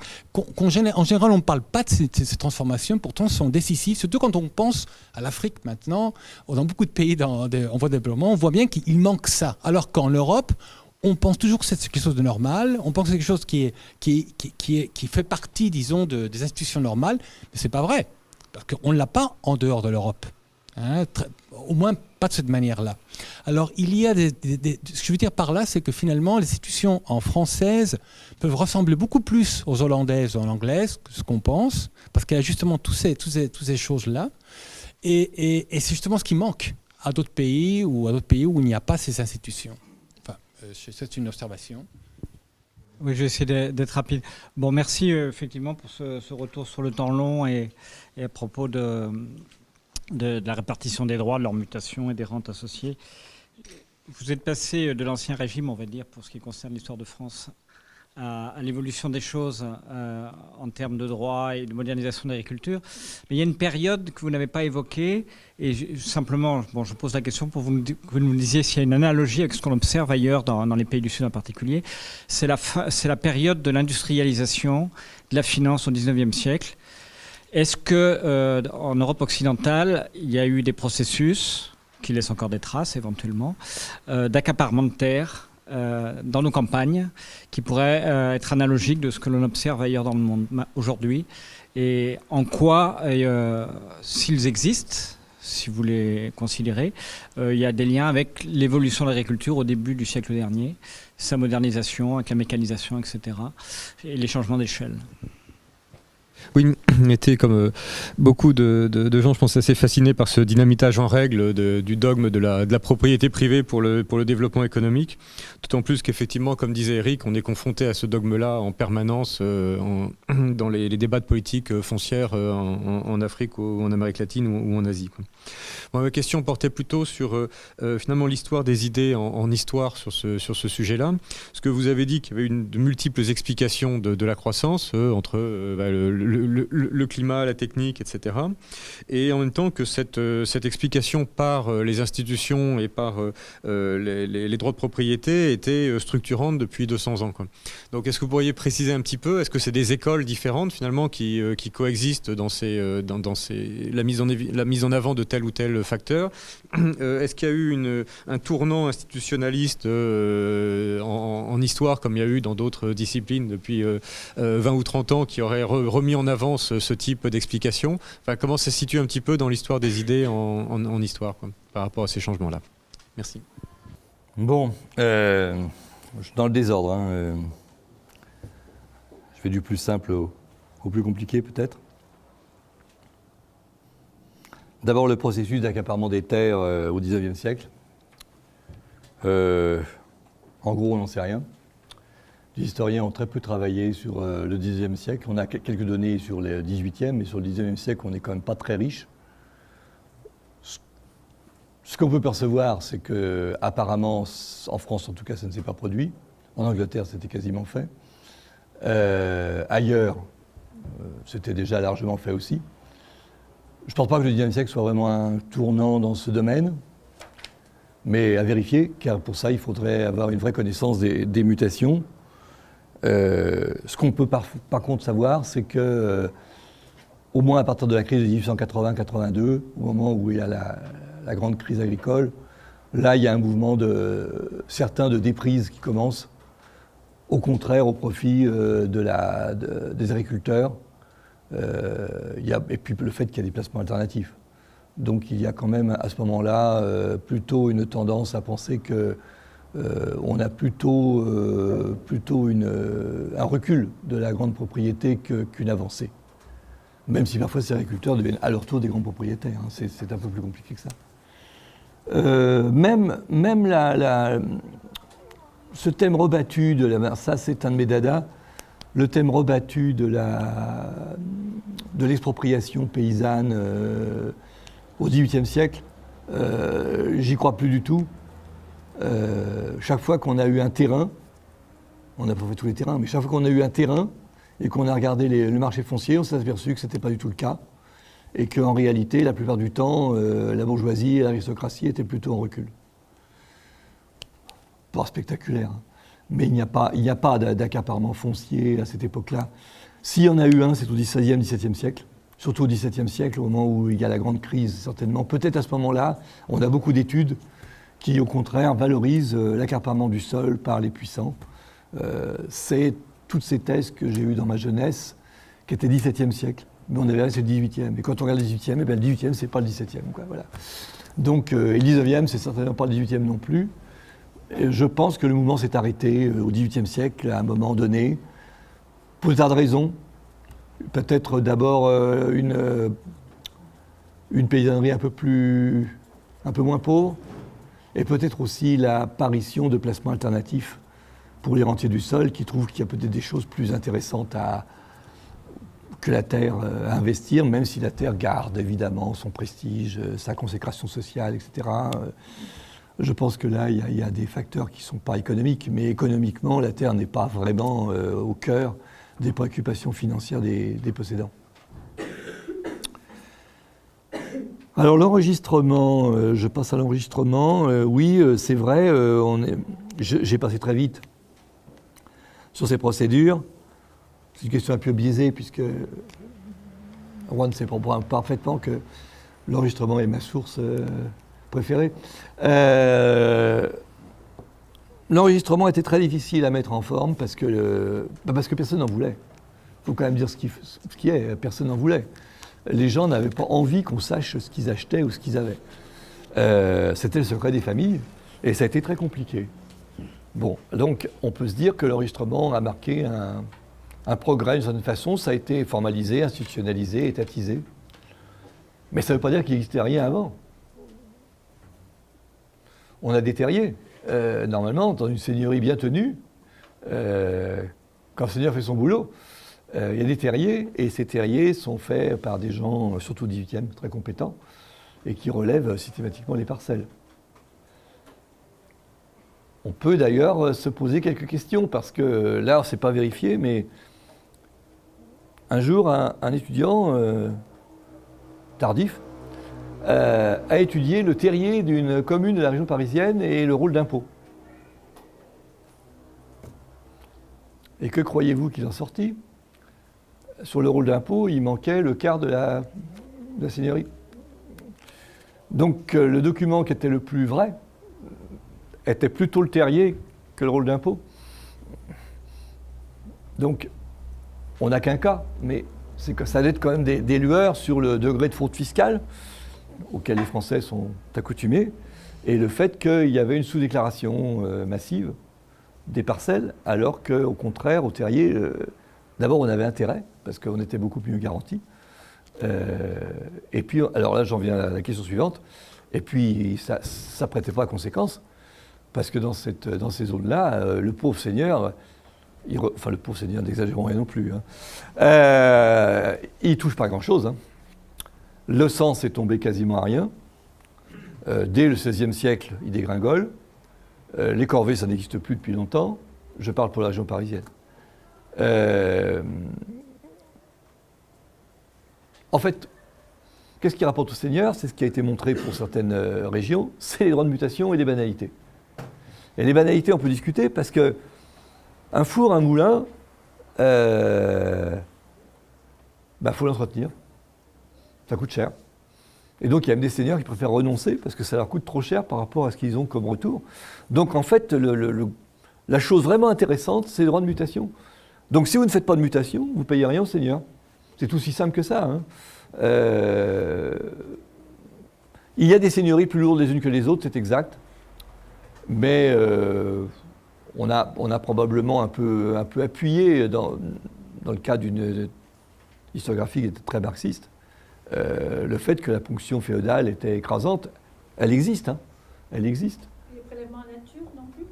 En général, on ne parle pas de ces transformations, pourtant sont décisives, surtout quand on pense à l'Afrique maintenant, dans beaucoup de pays en voie de développement, on voit bien qu'il manque ça. Alors qu'en Europe, on pense toujours que c'est quelque chose de normal, on pense que c'est quelque chose qui fait partie, disons, des institutions normales, mais ce n'est pas vrai, parce qu'on ne l'a pas en dehors de l'Europe. Au moins pas de cette manière-là. Alors il y a ce que je veux dire par là, c'est que finalement les institutions en française peuvent ressembler beaucoup plus aux hollandaises ou aux anglaises que ce qu'on pense, parce qu'il y a justement toutes ces choses-là, et c'est justement ce qui manque à d'autres pays où il n'y a pas ces institutions. Enfin, c'est une observation. Oui, je vais essayer d'être rapide. Bon, merci effectivement pour ce retour sur le temps long et à propos de la répartition des droits, de leur mutation et des rentes associées. Vous êtes passé de l'ancien régime, on va dire, pour ce qui concerne l'histoire de France, à l'évolution des choses en termes de droits et de modernisation de l'agriculture. Mais il y a une période que vous n'avez pas évoquée, et simplement, je pose la question pour que vous nous disiez s'il y a une analogie avec ce qu'on observe ailleurs, dans les pays du Sud en particulier. C'est la période de l'industrialisation, de la finance au XIXe siècle. Est-ce qu'en Europe occidentale, il y a eu des processus qui laissent encore des traces éventuellement, d'accaparement de terres dans nos campagnes qui pourraient être analogiques de ce que l'on observe ailleurs dans le monde aujourd'hui? Et en quoi, s'ils existent, si vous les considérez, il y a des liens avec l'évolution de l'agriculture au début du siècle dernier, sa modernisation avec la mécanisation, etc., et les changements d'échelle? Oui, on était comme beaucoup de gens, je pense, assez fascinés par ce dynamitage en règle du dogme de la propriété privée pour le développement économique. D'autant plus qu'effectivement, comme disait Eric, on est confronté à ce dogme-là en permanence dans les débats de politique foncière en Afrique ou en Amérique latine ou en Asie, quoi. Bon, ma question portait plutôt sur finalement l'histoire des idées en histoire sur ce sujet-là. Parce que vous avez dit qu'il y avait de multiples explications de la croissance entre le climat, la technique, etc. Et en même temps que cette explication par les institutions et par les droits de propriété était structurante depuis 200 ans, quoi. Donc est-ce que vous pourriez préciser un petit peu, est-ce que c'est des écoles différentes finalement qui coexistent dans la mise en avant de tel ou tel facteur? Est-ce qu'il y a eu un tournant institutionnaliste en histoire, comme il y a eu dans d'autres disciplines depuis 20 ou 30 ans, qui aurait remis en avant ce type d'explication? Enfin, comment ça se situe un petit peu dans l'histoire des idées en histoire, quoi, par rapport à ces changements-là? Merci. Bon, dans le désordre, hein, je vais du plus simple au plus compliqué peut-être. D'abord le processus d'accaparement des terres au XIXe siècle. En gros, on n'en sait rien. Les historiens ont très peu travaillé sur le XIXe siècle. On a quelques données sur le XVIIIe, mais sur le XIXe siècle, on n'est quand même pas très riche. Ce qu'on peut percevoir, c'est que apparemment, en France en tout cas, ça ne s'est pas produit. En Angleterre, c'était quasiment fait. Ailleurs, c'était déjà largement fait aussi. Je ne pense pas que le XIXe siècle soit vraiment un tournant dans ce domaine, mais à vérifier, car pour ça, il faudrait avoir une vraie connaissance des mutations. Ce qu'on peut par contre savoir, c'est que, au moins à partir de la crise de 1880-82, au moment où il y a la grande crise agricole, là, il y a un mouvement certain de déprise qui commence, au contraire, au profit des agriculteurs, Et puis le fait qu'il y a des placements alternatifs. Donc il y a quand même à ce moment-là plutôt une tendance à penser que on a plutôt un recul de la grande propriété qu'une avancée. Même si parfois ces agriculteurs deviennent à leur tour des grands propriétaires. Hein. C'est un peu plus compliqué que ça. Même ce thème rebattu ça c'est un de mes dadas, le thème rebattu de l'expropriation paysanne au XVIIIe siècle, j'y crois plus du tout. Chaque fois qu'on a eu un terrain, on n'a pas fait tous les terrains, mais chaque fois qu'on a eu un terrain et qu'on a regardé le marché foncier, on s'est aperçu que ce n'était pas du tout le cas. Et qu'en réalité, la plupart du temps, la bourgeoisie et l'aristocratie étaient plutôt en recul. Pas spectaculaire, hein. Mais il n'y a pas d'accaparement foncier à cette époque-là. S'il y en a eu un, c'est au XVIe, XVIIe siècle. Surtout au XVIIe siècle, au moment où il y a la grande crise, certainement. Peut-être à ce moment-là, on a beaucoup d'études qui, au contraire, valorisent l'accaparement du sol par les puissants. C'est toutes ces thèses que j'ai eues dans ma jeunesse, qui étaient XVIIe siècle. Mais on avait c'est le XVIIIe. Et quand on regarde le XVIIIe, le XVIIIe, c'est pas le XVIIe. Voilà. Donc, et le XIXe, c'est certainement pas le XVIIIe non plus. Et je pense que le mouvement s'est arrêté au XVIIIe siècle, à un moment donné, pour des tas de raisons. Peut-être d'abord une paysannerie un peu moins pauvre, et peut-être aussi l'apparition de placements alternatifs pour les rentiers du sol, qui trouvent qu'il y a peut-être des choses plus intéressantes que la terre à investir, même si la terre garde évidemment son prestige, sa consécration sociale, etc. Je pense que là, il y a des facteurs qui ne sont pas économiques, mais économiquement, la terre n'est pas vraiment au cœur des préoccupations financières des possédants. Alors l'enregistrement, je passe à l'enregistrement. Oui, c'est vrai, j'ai passé très vite sur ces procédures. C'est une question un peu biaisée, puisque Juan sait parfaitement que l'enregistrement est ma source préférée. L'enregistrement était très difficile à mettre en forme parce que personne n'en voulait. Il faut quand même dire ce qui est, personne n'en voulait. Les gens n'avaient pas envie qu'on sache ce qu'ils achetaient ou ce qu'ils avaient. C'était le secret des familles et ça a été très compliqué. Bon, donc on peut se dire que l'enregistrement a marqué un progrès d'une certaine façon, ça a été formalisé, institutionnalisé, étatisé. Mais ça ne veut pas dire qu'il n'existait rien avant. On a des terriers. Normalement, dans une seigneurie bien tenue, quand le seigneur fait son boulot, il y a des terriers, et ces terriers sont faits par des gens, surtout au XVIIIe, très compétents, et qui relèvent systématiquement les parcelles. On peut d'ailleurs se poser quelques questions, parce que là, ce n'est pas vérifié, mais un jour, un étudiant tardif a étudié le terrier d'une commune de la région parisienne et le rôle d'impôt. Et que croyez-vous qu'il en sortit? Sur le rôle d'impôt, il manquait le quart de la seigneurie. Donc le document qui était le plus vrai était plutôt le terrier que le rôle d'impôt. Donc on n'a qu'un cas, mais c'est que ça laisse quand même des lueurs sur le degré de fraude fiscale auquel les Français sont accoutumés, et le fait qu'il y avait une sous-déclaration massive des parcelles, alors qu'au contraire, au terrier, d'abord on avait intérêt, parce qu'on était beaucoup mieux garantis. Et puis, alors là j'en viens à la question suivante, et puis ça ne prêtait pas à conséquence, parce que dans ces zones-là, le pauvre seigneur, le pauvre seigneur, n'exagérons rien non plus, hein, il ne touche pas grand-chose, hein. Le sens est tombé quasiment à rien. Dès le XVIe siècle, il dégringole. Les corvées, ça n'existe plus depuis longtemps. Je parle pour la région parisienne. En fait, qu'est-ce qui rapporte au seigneur? C'est ce qui a été montré pour certaines régions, c'est les droits de mutation et les banalités. Et les banalités, on peut discuter parce que un four, un moulin, faut l'entretenir. Ça coûte cher. Et donc, il y a même des seigneurs qui préfèrent renoncer parce que ça leur coûte trop cher par rapport à ce qu'ils ont comme retour. Donc, en fait, la chose vraiment intéressante, c'est le droit de mutation. Donc, si vous ne faites pas de mutation, vous ne payez rien au seigneur. C'est aussi simple que ça. Hein. Il y a des seigneuries plus lourdes les unes que les autres, c'est exact. Mais on a probablement un peu appuyé dans le cas d'une historiographie qui était très marxiste, le fait que la ponction féodale était écrasante. Elle existe, hein. Elle existe. Les prélèvements à nature non plus?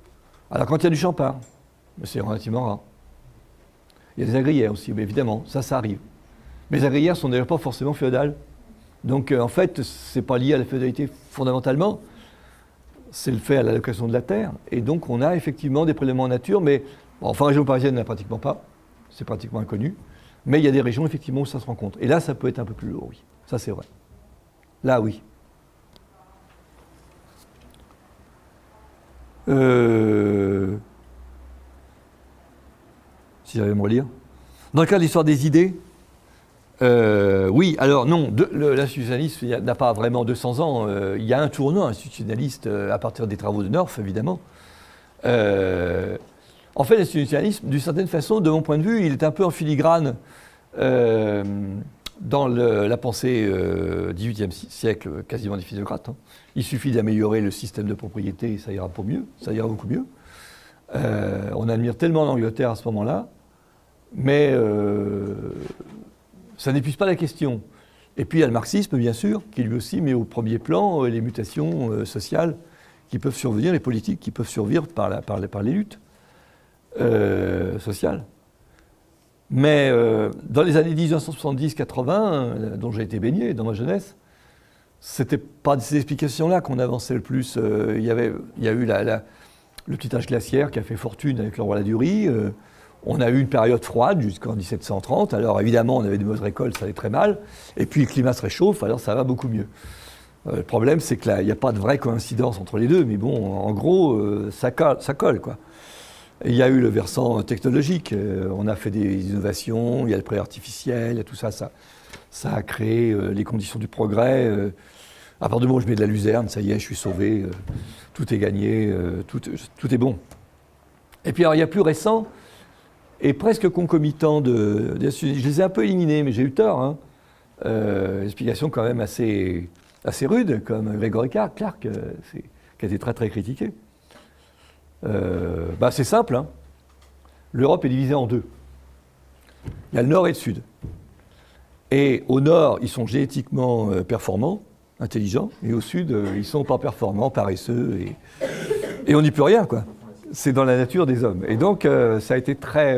Alors quand il y a du champard, mais c'est relativement rare. Il y a des agrières aussi, mais évidemment, ça arrive. Mais les agrières sont d'ailleurs pas forcément féodales. Donc en fait, c'est pas lié à la féodalité fondamentalement, c'est le fait à l'allocation de la terre. Et donc on a effectivement des prélèvements en nature, mais enfin, région parisienne, il n'y en a pratiquement pas. C'est pratiquement inconnu. Mais il y a des régions effectivement où ça se rencontre. Et là, ça peut être un peu plus lourd, oui. Ça, c'est vrai. Là, oui. Si j'allais me relire. Dans le cas de l'histoire des idées, oui, alors non, l'institutionnalisme n'a pas vraiment 200 ans. Il y a un tournant institutionnaliste à partir des travaux de North, évidemment. En fait, l'institutionnalisme, d'une certaine façon, de mon point de vue, il est un peu en filigrane dans la pensée XVIIIe siècle, quasiment des physiocrates. Hein. Il suffit d'améliorer le système de propriété et ça ira pour mieux, ça ira beaucoup mieux. On admire tellement l'Angleterre à ce moment-là, mais ça n'épuise pas la question. Et puis il y a le marxisme, bien sûr, qui lui aussi met au premier plan les mutations sociales qui peuvent survenir, les politiques qui peuvent survenir par les luttes sociales. Mais dans les années 1970-80, dont j'ai été baigné dans ma jeunesse, c'était pas de ces explications-là qu'on avançait le plus. Il y a eu le petit âge glaciaire qui a fait fortune avec le roi Ladurie. On a eu une période froide jusqu'en 1730. Alors évidemment, on avait des mauvaises récoltes, ça allait très mal. Et puis le climat se réchauffe, alors ça va beaucoup mieux. Le problème, c'est qu'il n'y a pas de vraie coïncidence entre les deux. Mais bon, en gros, ça colle, quoi. Il y a eu le versant technologique. On a fait des innovations, il y a le pré artificiel, il y a tout ça. Ça a créé les conditions du progrès. À partir du moment où je mets de la luzerne, ça y est, je suis sauvé. Tout est gagné, tout est bon. Et puis alors, il y a plus récent, et presque concomitant je les ai un peu éliminés, mais j'ai eu tort. Hein. Explication quand même assez rude, comme Gregory Clark, qui a été très très critiqué. C'est simple. Hein. L'Europe est divisée en deux. Il y a le nord et le sud. Et au nord, ils sont génétiquement performants, intelligents, et au sud, ils sont pas performants, paresseux, et on n'y peut rien, quoi. C'est dans la nature des hommes. Et donc, ça a été très...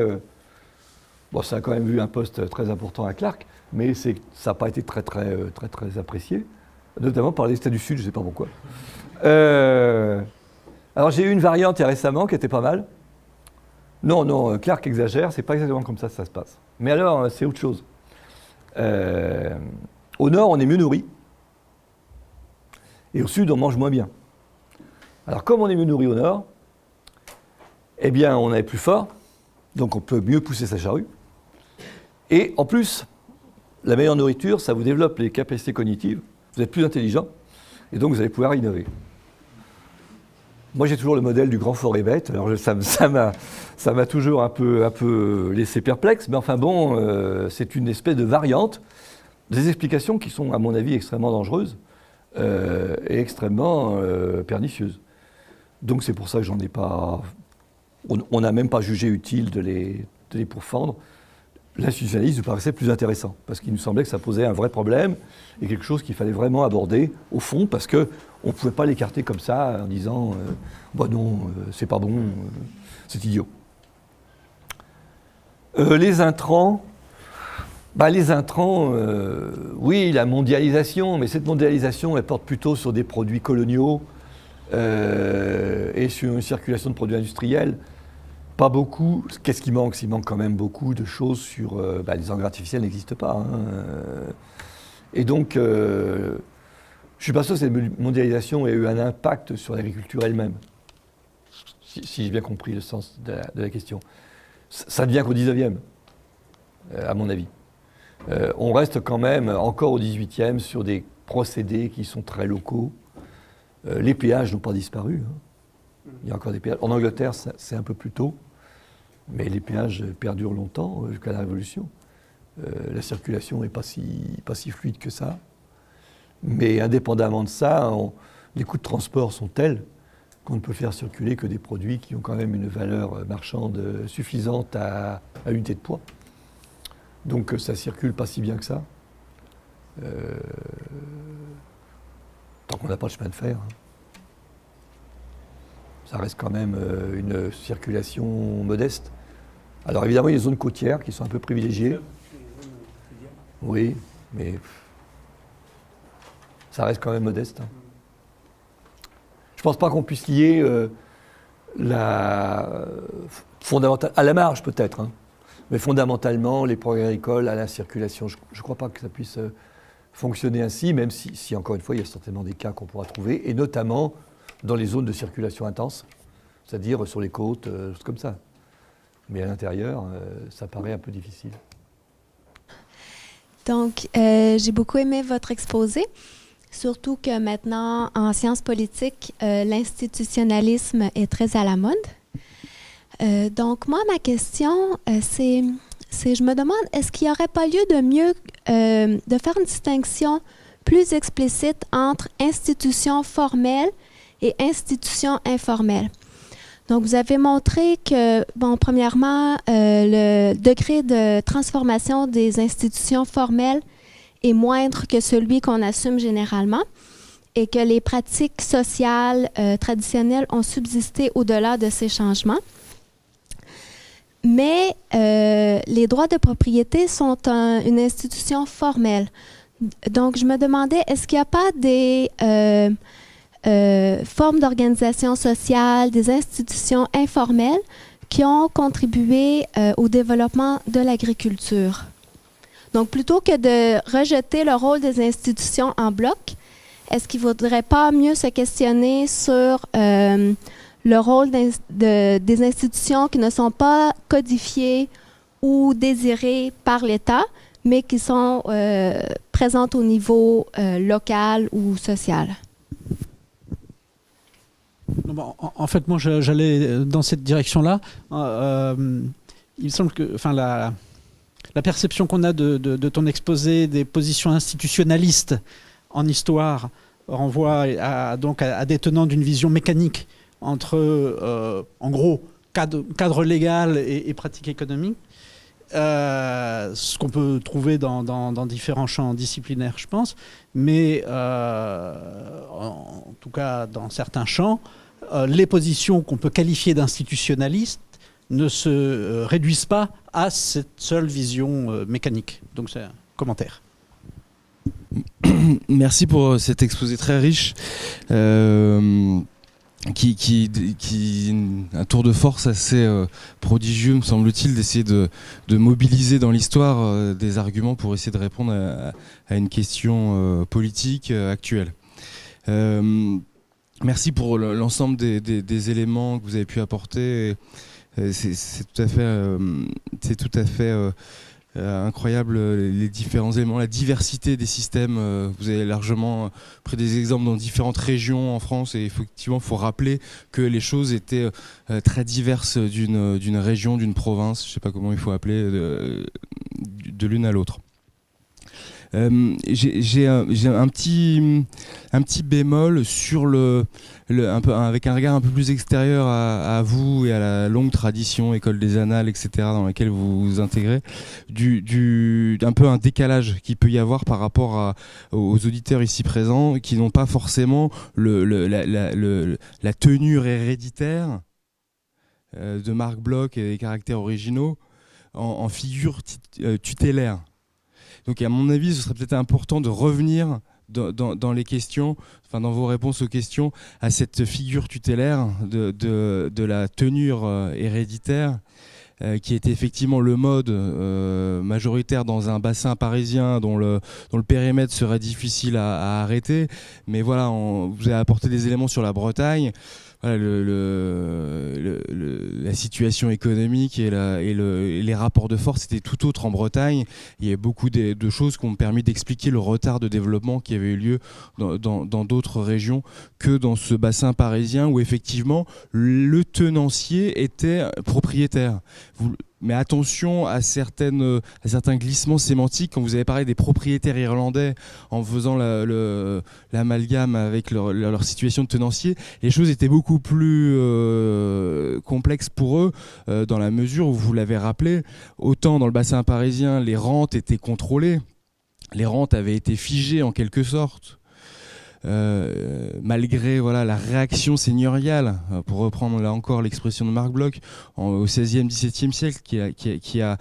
ça a quand même eu un poste très important à Clark, mais ça n'a pas été très apprécié, notamment par les États du Sud, je ne sais pas pourquoi. Alors, j'ai eu une variante récemment qui était pas mal. Non, Clark exagère, c'est pas exactement comme ça que ça se passe. Mais alors, c'est autre chose. Au nord, on est mieux nourri, et au sud, on mange moins bien. Alors, comme on est mieux nourri au nord, eh bien, on est plus fort, donc on peut mieux pousser sa charrue. Et en plus, la meilleure nourriture, ça vous développe les capacités cognitives, vous êtes plus intelligent, et donc vous allez pouvoir innover. Moi, j'ai toujours le modèle du grand forêt bête, alors ça m'a toujours un peu laissé perplexe, mais enfin bon, c'est une espèce de variante des explications qui sont, à mon avis, extrêmement dangereuses et extrêmement pernicieuses. Donc c'est pour ça que j'en ai pas... On n'a même pas jugé utile de les pourfendre. L'institutionnalisme nous paraissait plus intéressant, parce qu'il nous semblait que ça posait un vrai problème, et quelque chose qu'il fallait vraiment aborder au fond, parce qu'on ne pouvait pas l'écarter comme ça, en disant non, c'est pas bon, c'est idiot. Les intrants, oui, la mondialisation, mais cette mondialisation, elle porte plutôt sur des produits coloniaux, et sur une circulation de produits industriels. Pas beaucoup. Qu'est-ce qui manque? Il manque quand même beaucoup de choses sur... les engrais artificiels n'existent pas. Hein. Et donc, je ne suis pas sûr que cette mondialisation ait eu un impact sur l'agriculture elle-même. Si j'ai bien compris le sens de la question. Ça ne vient qu'au 19e, à mon avis. On reste quand même encore au 18e sur des procédés qui sont très locaux. Les péages n'ont pas disparu. Hein. Il y a encore des péages. En Angleterre, c'est un peu plus tôt, mais les péages perdurent longtemps, jusqu'à la Révolution. La circulation n'est pas si fluide que ça. Mais indépendamment de ça, les coûts de transport sont tels qu'on ne peut faire circuler que des produits qui ont quand même une valeur marchande suffisante à unité de poids. Donc ça circule pas si bien que ça. Tant qu'on n'a pas de chemin de fer. Ça reste quand même une circulation modeste. Alors évidemment, il y a des zones côtières qui sont un peu privilégiées. Oui, mais ça reste quand même modeste. Je ne pense pas qu'on puisse lier à la marge peut-être, mais fondamentalement les progrès agricoles à la circulation. Je ne crois pas que ça puisse fonctionner ainsi, même si encore une fois il y a certainement des cas qu'on pourra trouver, et notamment dans les zones de circulation intense, c'est-à-dire sur les côtes, comme ça. Mais à l'intérieur, ça paraît un peu difficile. Donc, j'ai beaucoup aimé votre exposé, surtout que maintenant, en sciences politiques, l'institutionnalisme est très à la mode. Donc, moi, ma question, c'est, je me demande, est-ce qu'il n'y aurait pas lieu de mieux, de faire une distinction plus explicite entre institutions formelles et institutions informelles? Donc, vous avez montré que, bon, premièrement, le degré de transformation des institutions formelles est moindre que celui qu'on assume généralement et que les pratiques sociales traditionnelles ont subsisté au-delà de ces changements. Mais les droits de propriété sont une institution formelle. Donc, je me demandais, est-ce qu'il n'y a pas des formes d'organisation sociale, des institutions informelles qui ont contribué au développement de l'agriculture? Donc, plutôt que de rejeter le rôle des institutions en bloc, est-ce qu'il ne faudrait pas mieux se questionner sur le rôle des institutions qui ne sont pas codifiées ou désirées par l'État, mais qui sont présentes au niveau local ou social? En fait, moi, j'allais dans cette direction-là. Il me semble que, enfin, la perception qu'on a de ton exposé des positions institutionnalistes en histoire renvoie donc à des tenants d'une vision mécanique entre, en gros, cadre légal et pratique économique. Ce qu'on peut trouver dans différents champs disciplinaires, je pense, mais en tout cas dans certains champs, les positions qu'on peut qualifier d'institutionnalistes ne se réduisent pas à cette seule vision mécanique. Donc c'est un commentaire. Merci pour cet exposé très riche. Qui un tour de force assez prodigieux, me semble-t-il, d'essayer de mobiliser dans l'histoire des arguments pour essayer de répondre à une question politique actuelle. Merci pour l'ensemble des éléments que vous avez pu apporter. C'est tout à fait incroyable, les différents éléments, la diversité des systèmes. Vous avez largement pris des exemples dans différentes régions en France, et effectivement, il faut rappeler que les choses étaient très diverses d'une région, d'une province, je ne sais pas comment il faut appeler, de l'une à l'autre. J'ai un petit bémol sur un peu, avec un regard un peu plus extérieur à vous et à la longue tradition école des annales, etc., dans laquelle vous vous intégrez, un peu un décalage qu'il peut y avoir par rapport aux auditeurs ici présents qui n'ont pas forcément la tenure héréditaire de Marc Bloch et des caractères originaux en figure tutélaire. Donc à mon avis, ce serait peut-être important de revenir dans les questions, enfin dans vos réponses aux questions, à cette figure tutélaire de la tenure héréditaire, qui était effectivement le mode majoritaire dans un bassin parisien dont le périmètre serait difficile à arrêter. Mais voilà, vous avez apporté des éléments sur la Bretagne. Voilà, la situation économique et les rapports de force étaient tout autres en Bretagne. Il y a beaucoup de choses qui ont permis d'expliquer le retard de développement qui avait eu lieu dans d'autres régions que dans ce bassin parisien où effectivement le tenancier était propriétaire. mais attention à certains glissements sémantiques. Quand vous avez parlé des propriétaires irlandais en faisant l'amalgame avec leur situation de tenancier, les choses étaient beaucoup plus complexes pour eux, dans la mesure où, vous l'avez rappelé, autant dans le bassin parisien, les rentes étaient contrôlées, les rentes avaient été figées en quelque sorte. Malgré la réaction seigneuriale, pour reprendre là encore l'expression de Marc Bloch, au XVIe, XVIIe siècle, qui a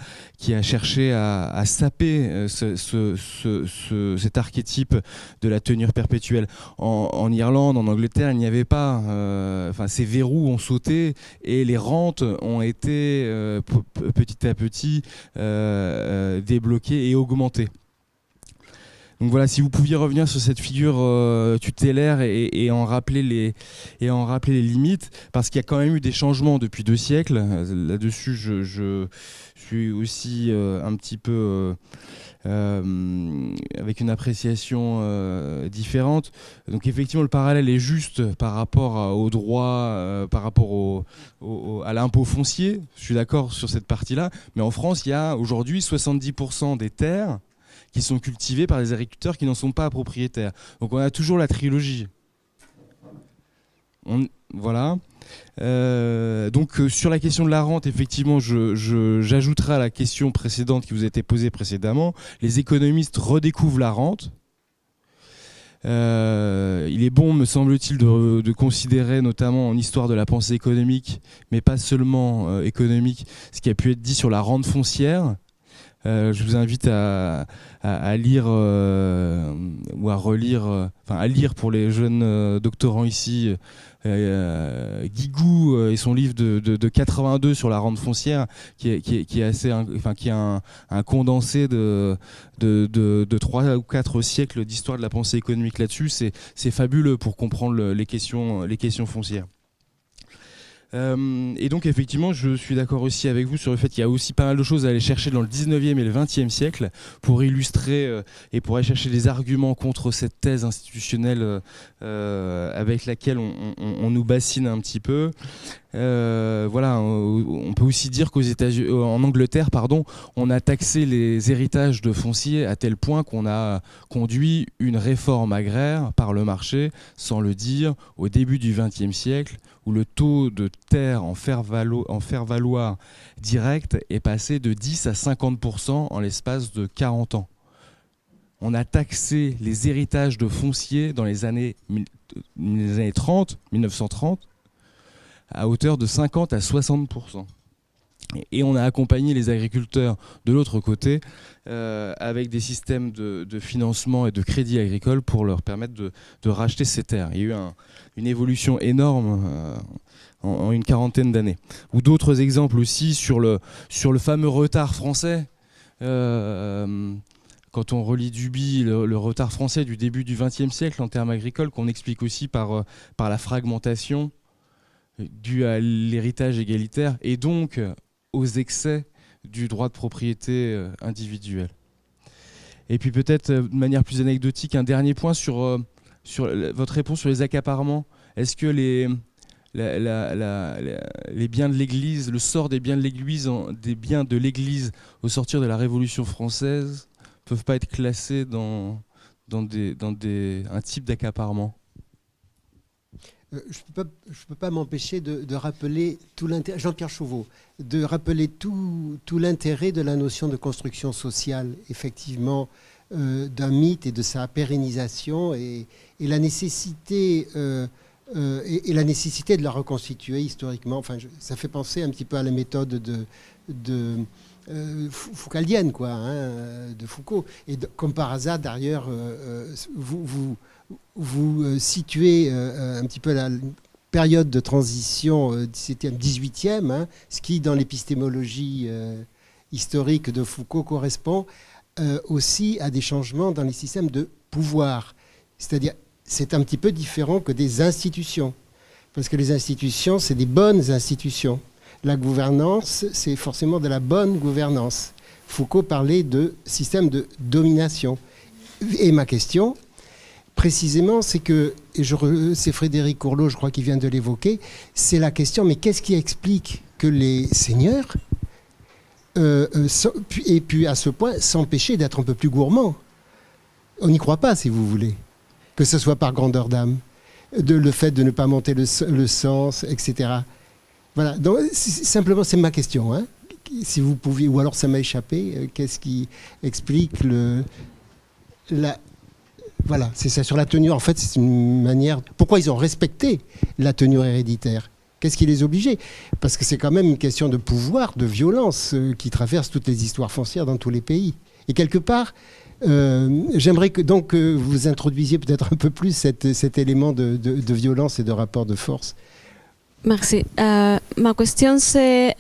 cherché à saper cet archétype de la tenure perpétuelle. En Irlande, en Angleterre, il n'y avait pas. Ces verrous ont sauté et les rentes ont été petit à petit débloquées et augmentées. Donc voilà, si vous pouviez revenir sur cette figure tutélaire et en rappeler les limites, parce qu'il y a quand même eu des changements depuis 2 siècles. Là-dessus, je suis aussi un petit peu avec une appréciation différente. Donc effectivement, le parallèle est juste par rapport au droit, par rapport à l'impôt foncier. Je suis d'accord sur cette partie-là. Mais en France, il y a aujourd'hui 70% des terres qui sont cultivés par des agriculteurs qui n'en sont pas propriétaires. Donc on a toujours la trilogie. Voilà. Donc sur la question de la rente, effectivement, j'ajouterai à la question précédente qui vous a été posée précédemment. Les économistes redécouvrent la rente. Il est bon, me semble-t-il, de considérer, notamment en histoire de la pensée économique, mais pas seulement économique, ce qui a pu être dit sur la rente foncière. Je vous invite à lire ou à relire, à lire pour les jeunes doctorants ici, Guigou et son livre de 82 sur la rente foncière, qui est assez, qui est un condensé de 3 ou 4 siècles d'histoire de la pensée économique là-dessus. C'est fabuleux pour comprendre les questions foncières. Et donc effectivement, je suis d'accord aussi avec vous sur le fait qu'il y a aussi pas mal de choses à aller chercher dans le 19e et le 20e siècle pour illustrer et pour aller chercher des arguments contre cette thèse institutionnelle avec laquelle on nous bassine un petit peu. Voilà, on peut aussi dire qu'en Angleterre, on a taxé les héritages de foncier à tel point qu'on a conduit une réforme agraire par le marché, sans le dire, au début du XXe siècle, où le taux de terre en faire valoir direct est passé de 10 à 50% en l'espace de 40 ans. On a taxé les héritages de foncier dans les années 30, 1930, à hauteur de 50 à 60%. Et on a accompagné les agriculteurs de l'autre côté avec des systèmes de financement et de crédit agricole pour leur permettre de racheter ces terres. Il y a eu une évolution énorme en une quarantaine d'années. Ou d'autres exemples aussi sur le fameux retard français. Quand on relit Duby, le retard français du début du XXe siècle en termes agricoles, qu'on explique aussi par la fragmentation due à l'héritage égalitaire et donc aux excès du droit de propriété individuel. Et puis peut-être de manière plus anecdotique, un dernier point sur votre réponse sur les accaparements. Est-ce que les biens de l'Église, le sort des biens de l'Église au sortir de la Révolution française peuvent pas être classés dans un type d'accaparement? Je peux pas m'empêcher de rappeler tout l'intérêt, Jean-Pierre Chauveau, de rappeler tout l'intérêt de la notion de construction sociale, effectivement, d'un mythe et de sa pérennisation et la nécessité de la reconstituer historiquement. Enfin, ça fait penser un petit peu à la méthode foucaldienne, de Foucault. Et comme par hasard, d'ailleurs, vous situez un petit peu la période de transition 17e, 18e, ce qui, dans l'épistémologie historique de Foucault, correspond aussi à des changements dans les systèmes de pouvoir. C'est-à-dire, c'est un petit peu différent que des institutions. Parce que les institutions, c'est des bonnes institutions. La gouvernance, c'est forcément de la bonne gouvernance. Foucault parlait de système de domination. Et ma question, précisément, c'est que, c'est Frédéric Courlot, je crois, qui vient de l'évoquer, c'est la question, mais qu'est-ce qui explique que les seigneurs et puis à ce point, s'empêcher d'être un peu plus gourmand. On n'y croit pas, si vous voulez. Que ce soit par grandeur d'âme, le fait de ne pas monter le sens, etc. Voilà, donc simplement, c'est ma question. Hein. Si vous pouviez, ou alors ça m'a échappé, qu'est-ce qui explique voilà, c'est ça, sur la tenue, en fait, c'est une manière... Pourquoi ils ont respecté la tenue héréditaire ? Qu'est-ce qui les obligeait ? Parce que c'est quand même une question de pouvoir, de violence qui traverse toutes les histoires foncières dans tous les pays. Et quelque part, j'aimerais que donc vous introduisiez peut-être un peu plus cet élément de violence et de rapport de force. Merci. Ma question, c'est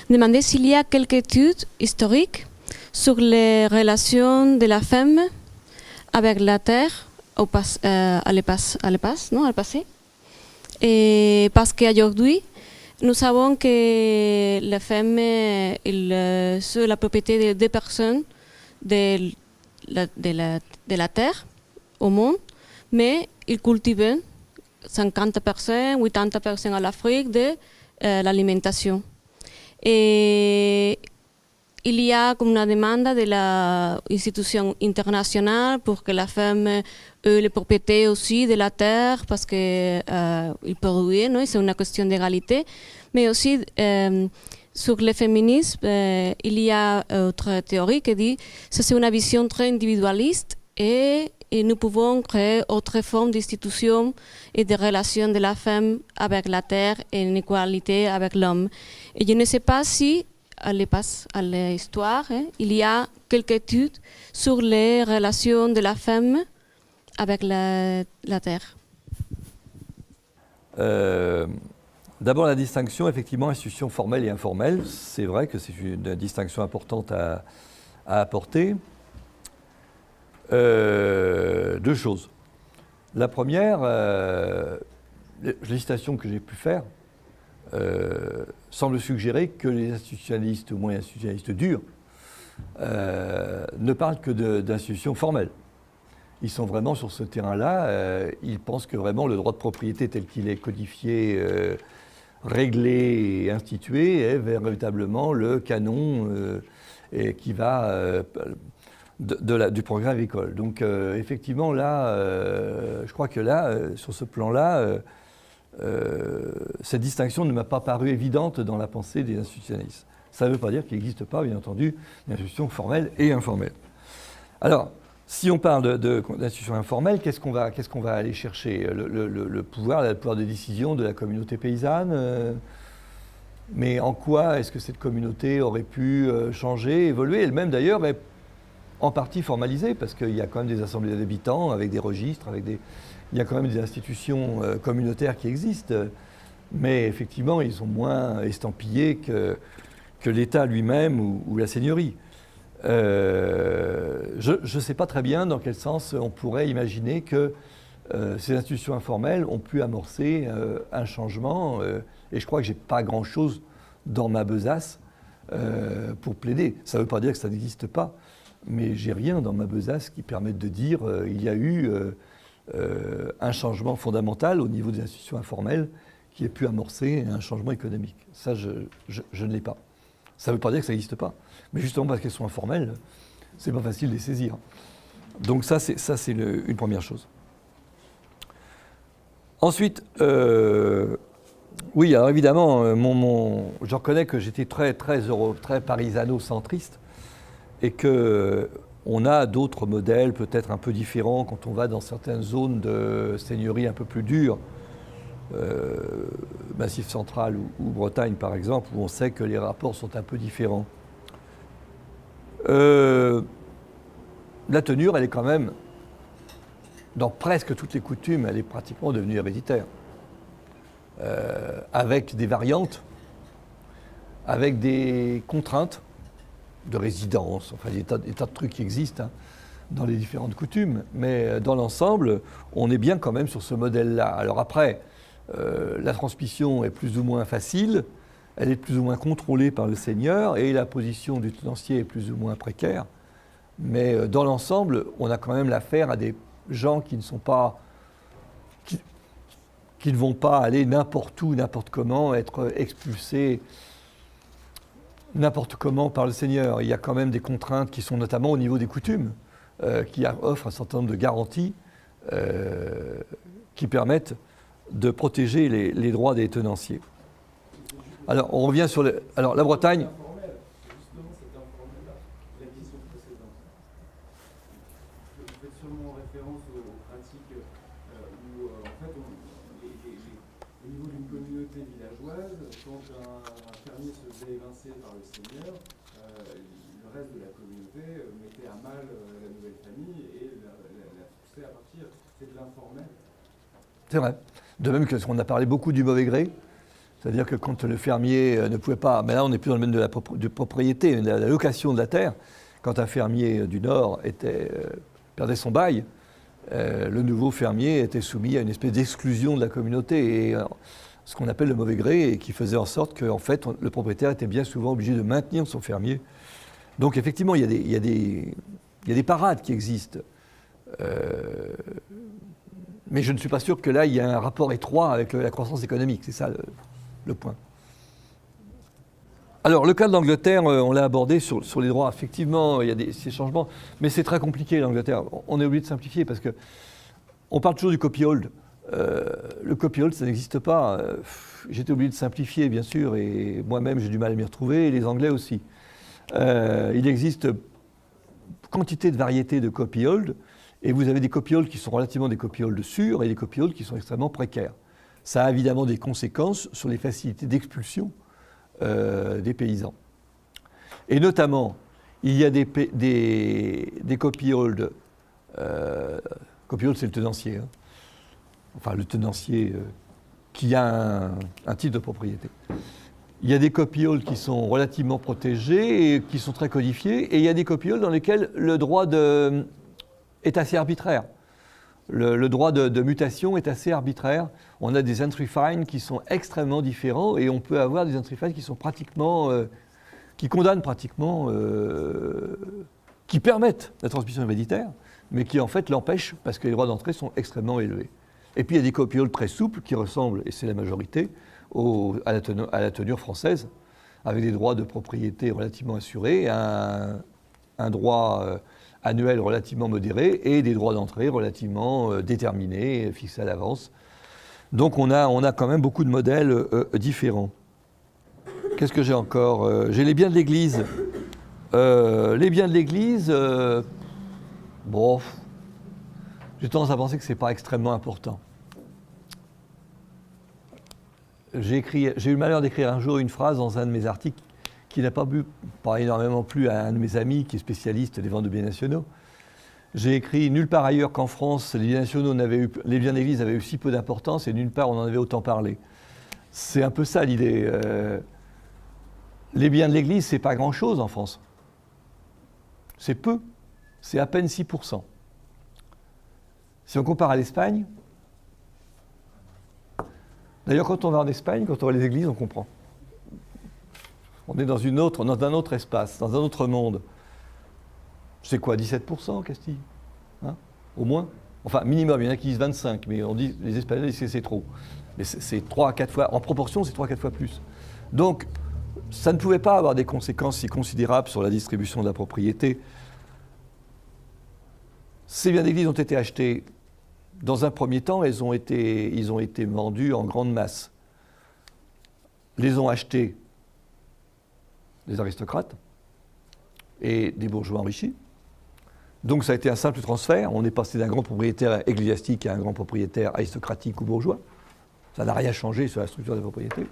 demander s'il y a quelques études historiques sur les relations de la femme avec la terre à le passé. Et parce qu'aujourd'hui, nous savons que la femme est sur la propriété de 2 personnes de la terre au monde, mais ils cultivent 50%, 80% à l'Afrique de l'alimentation. Et il y a comme une demande de l'institution internationale pour que la femme ait les propriétés aussi de la terre parce qu'ils produisent, non? C'est une question d'égalité. Mais aussi, sur le féminisme, il y a autre théorie qui dit que c'est une vision très individualiste et nous pouvons créer autre forme d'institution et de relation de la femme avec la terre et une égalité avec l'homme. Et je ne sais pas si à l'histoire, il y a quelques études sur les relations de la femme avec la terre. D'abord, la distinction, effectivement, institution formelle et informelle. C'est vrai que c'est une distinction importante à apporter. 2 choses. La première, les citations que j'ai pu faire semblent suggérer que les institutionnalistes, au moins les institutionnalistes durs, ne parlent que d'institutions formelles. Ils sont vraiment sur ce terrain-là. Ils pensent que vraiment le droit de propriété tel qu'il est codifié, réglé et institué est véritablement le canon qui va du progrès agricole. Donc effectivement, là, je crois que là, sur ce plan-là, cette distinction ne m'a pas paru évidente dans la pensée des institutionnalistes. Ça ne veut pas dire qu'il n'existe pas, bien entendu, une institution formelle et informelle. Alors, si on parle d'institutions informelles, qu'est-ce qu'on va aller chercher ? Le pouvoir de décision de la communauté paysanne mais en quoi est-ce que cette communauté aurait pu changer, évoluer ? Elle-même, d'ailleurs, est en partie formalisée, parce qu'il y a quand même des assemblées d'habitants, avec des registres, il y a quand même des institutions communautaires qui existent, mais effectivement, ils sont moins estampillés que l'État lui-même ou la seigneurie. Je ne sais pas très bien dans quel sens on pourrait imaginer que ces institutions informelles ont pu amorcer un changement, et je crois que je n'ai pas grand-chose dans ma besace pour plaider. Ça ne veut pas dire que ça n'existe pas, mais j'ai rien dans ma besace qui permette de dire il y a eu un changement fondamental au niveau des institutions informelles qui ait pu amorcer un changement économique. Ça, je ne l'ai pas. Ça ne veut pas dire que ça n'existe pas. Mais justement parce qu'elles sont informelles, c'est pas facile de les saisir. Donc ça, c'est une première chose. Ensuite, oui, alors évidemment, je reconnais que j'étais très parisano-centriste et qu'on a d'autres modèles peut-être un peu différents quand on va dans certaines zones de seigneurie un peu plus dures, Massif central ou Bretagne par exemple, où on sait que les rapports sont un peu différents. La tenure, elle est quand même, dans presque toutes les coutumes, elle est pratiquement devenue héréditaire. Avec des variantes, avec des contraintes de résidence, enfin des tas de trucs qui existent dans les différentes coutumes, mais dans l'ensemble, on est bien quand même sur ce modèle-là. Alors après, la transmission est plus ou moins facile, elle est plus ou moins contrôlée par le seigneur et la position du tenancier est plus ou moins précaire. Mais dans l'ensemble, on a quand même l'affaire à des gens qui ne sont pas, qui ne vont pas aller n'importe où, n'importe comment, être expulsés n'importe comment par le seigneur. Il y a quand même des contraintes qui sont notamment au niveau des coutumes, qui offrent un certain nombre de garanties qui permettent de protéger les droits des tenanciers. Alors, on revient sur alors, la Bretagne. Par le Seigneur, le reste de la communauté mettait à mal la nouvelle famille et la poussait à partir. C'est de l'informel. C'est vrai. De même qu'on a parlé beaucoup du mauvais gré, c'est-à-dire que quand le fermier ne pouvait pas... Mais là, on n'est plus dans le domaine de propriété, de la location de la terre. Quand un fermier du Nord perdait son bail, le nouveau fermier était soumis à une espèce d'exclusion de la communauté. Et, ce qu'on appelle le mauvais gré, et qui faisait en sorte que en fait, le propriétaire était bien souvent obligé de maintenir son fermier. Donc effectivement, il y a des parades qui existent. Mais je ne suis pas sûr que là, il y ait un rapport étroit avec la croissance économique. C'est ça le point. Alors, le cas de l'Angleterre, on l'a abordé sur les droits. Effectivement, il y a ces changements, mais c'est très compliqué, l'Angleterre. On est obligé de simplifier parce qu'on parle toujours du copyhold. Le copyhold, ça n'existe pas. J'étais obligé de simplifier, bien sûr, et moi-même, j'ai du mal à m'y retrouver, et les Anglais aussi. Il existe quantité de variétés de copyhold, et vous avez des copyholds qui sont relativement des copyholds sûrs et des copyholds qui sont extrêmement précaires. Ça a évidemment des conséquences sur les facilités d'expulsion des paysans. Et notamment, il y a des copyholds. Copyhold, c'est le tenancier. Hein. Enfin, le tenancier qui a un titre de propriété. Il y a des copyholds qui sont relativement protégés et qui sont très codifiés, et il y a des copyholds dans lesquels le droit est assez arbitraire. Le droit de mutation est assez arbitraire. On a des entry fines qui sont extrêmement différents, et on peut avoir des entry fines qui sont pratiquement, qui condamnent pratiquement, qui permettent la transmission héréditaire, mais qui en fait l'empêchent parce que les droits d'entrée sont extrêmement élevés. Et puis il y a des copyholds très souples qui ressemblent, et c'est la majorité, à la tenure française, avec des droits de propriété relativement assurés, un droit annuel relativement modéré et des droits d'entrée relativement déterminés, fixés à l'avance. Donc on a quand même beaucoup de modèles différents. Qu'est-ce que j'ai encore? J'ai les biens de l'Église. Les biens de l'Église, bon, j'ai tendance à penser que ce n'est pas extrêmement important. J'ai eu le malheur d'écrire un jour une phrase dans un de mes articles qui n'a pas énormément plu à un de mes amis qui est spécialiste des ventes de biens nationaux. J'ai écrit « Nulle part ailleurs qu'en France, les biens nationaux les biens d'église avaient eu si peu d'importance et nulle part on en avait autant parlé ». C'est un peu ça l'idée. Les biens de l'église, c'est pas grand-chose en France. C'est peu. C'est à peine 6%. Si on compare à l'Espagne, d'ailleurs, quand on va en Espagne, quand on va à les églises, on comprend. On est dans un autre espace, dans un autre monde. C'est quoi, 17% Castille, hein, au moins. Enfin, minimum, il y en a qui disent 25, mais on dit, les Espagnols disent que c'est trop. Mais c'est 3 à 4 fois, en proportion, c'est 3 à 4 fois plus. Donc, ça ne pouvait pas avoir des conséquences si considérables sur la distribution de la propriété. Ces biens d'église ont été achetés. Dans un premier temps, ils ont été vendus en grande masse. Les ont achetés des aristocrates et des bourgeois enrichis. Donc ça a été un simple transfert. On est passé d'un grand propriétaire ecclésiastique à un grand propriétaire aristocratique ou bourgeois. Ça n'a rien changé sur la structure des propriétés.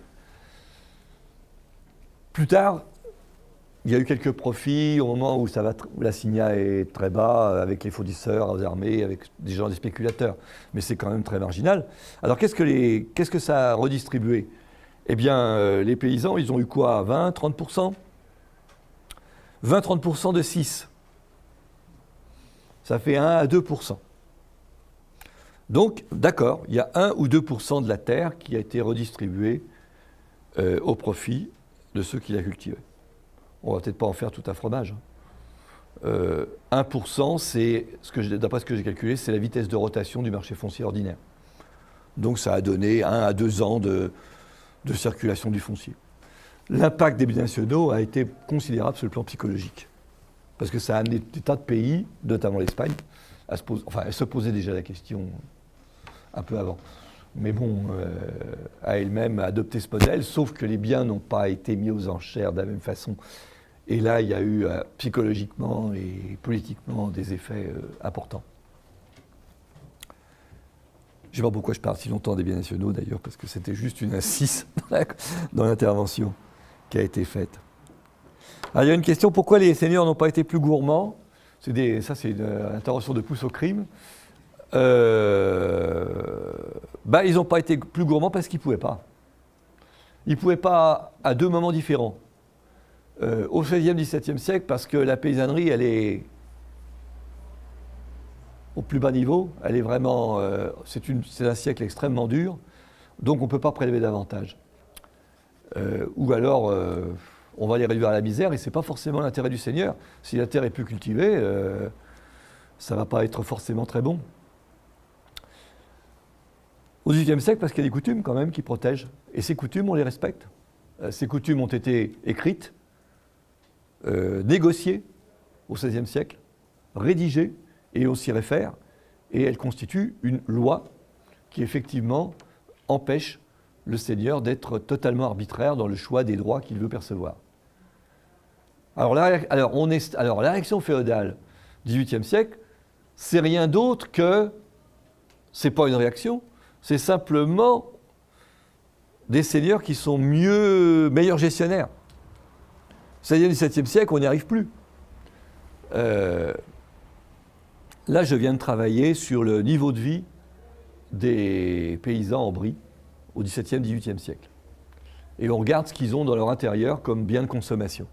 Plus tard, il y a eu quelques profits au moment où l'assignat est très bas, avec les fournisseurs aux armées, avec des spéculateurs. Mais c'est quand même très marginal. Alors qu'est-ce que ça a redistribué? Eh bien, les paysans, ils ont eu quoi? 20, 30%? 20-30% de 6. Ça fait 1 à 2%. Donc, d'accord, il y a 1 ou 2% de la terre qui a été redistribuée au profit de ceux qui la cultivaient. On ne va peut-être pas en faire tout un fromage. 1%, c'est, d'après ce que j'ai calculé, c'est la vitesse de rotation du marché foncier ordinaire. Donc ça a donné 1 à 2 ans de circulation du foncier. l'impact des binationaux a été considérable sur le plan psychologique. Parce que ça a amené des tas de pays, notamment l'Espagne, à se poser déjà la question un peu avant. Mais bon, à elle-même adopté ce modèle, sauf que les biens n'ont pas été mis aux enchères de la même façon. Et là, il y a eu psychologiquement et politiquement des effets importants. Je ne sais pas pourquoi je parle si longtemps des binationaux d'ailleurs, parce que c'était juste une incise dans l'intervention qui a été faite. Alors, il y a une question, pourquoi les seigneurs n'ont pas été plus gourmands? Ça, c'est une intervention de pouce au crime. Ils n'ont pas été plus gourmands parce qu'ils ne pouvaient pas. Ils ne pouvaient pas à deux moments différents. Au XVIe, XVIIe siècle, parce que la paysannerie, elle est au plus bas niveau, elle est vraiment, c'est un siècle extrêmement dur, donc on ne peut pas prélever davantage. Ou alors, on va les réduire à la misère, et ce n'est pas forcément l'intérêt du seigneur. Si la terre est plus cultivée, ça ne va pas être forcément très bon. Au XVIIIe siècle, parce qu'il y a des coutumes quand même qui protègent, et ces coutumes, on les respecte. Ces coutumes ont été écrites, négociées au XVIe siècle, rédigées, et on s'y réfère, et elles constituent une loi qui effectivement empêche le seigneur d'être totalement arbitraire dans le choix des droits qu'il veut percevoir. Alors la réaction féodale du XVIIIe siècle, c'est rien d'autre que, c'est pas une réaction, c'est simplement des seigneurs qui sont meilleurs gestionnaires. C'est-à-dire du XVIIe siècle, on n'y arrive plus. Là, je viens de travailler sur le niveau de vie des paysans en Brie au XVIIe, XVIIIe siècle. Et on regarde ce qu'ils ont dans leur intérieur comme bien de consommation.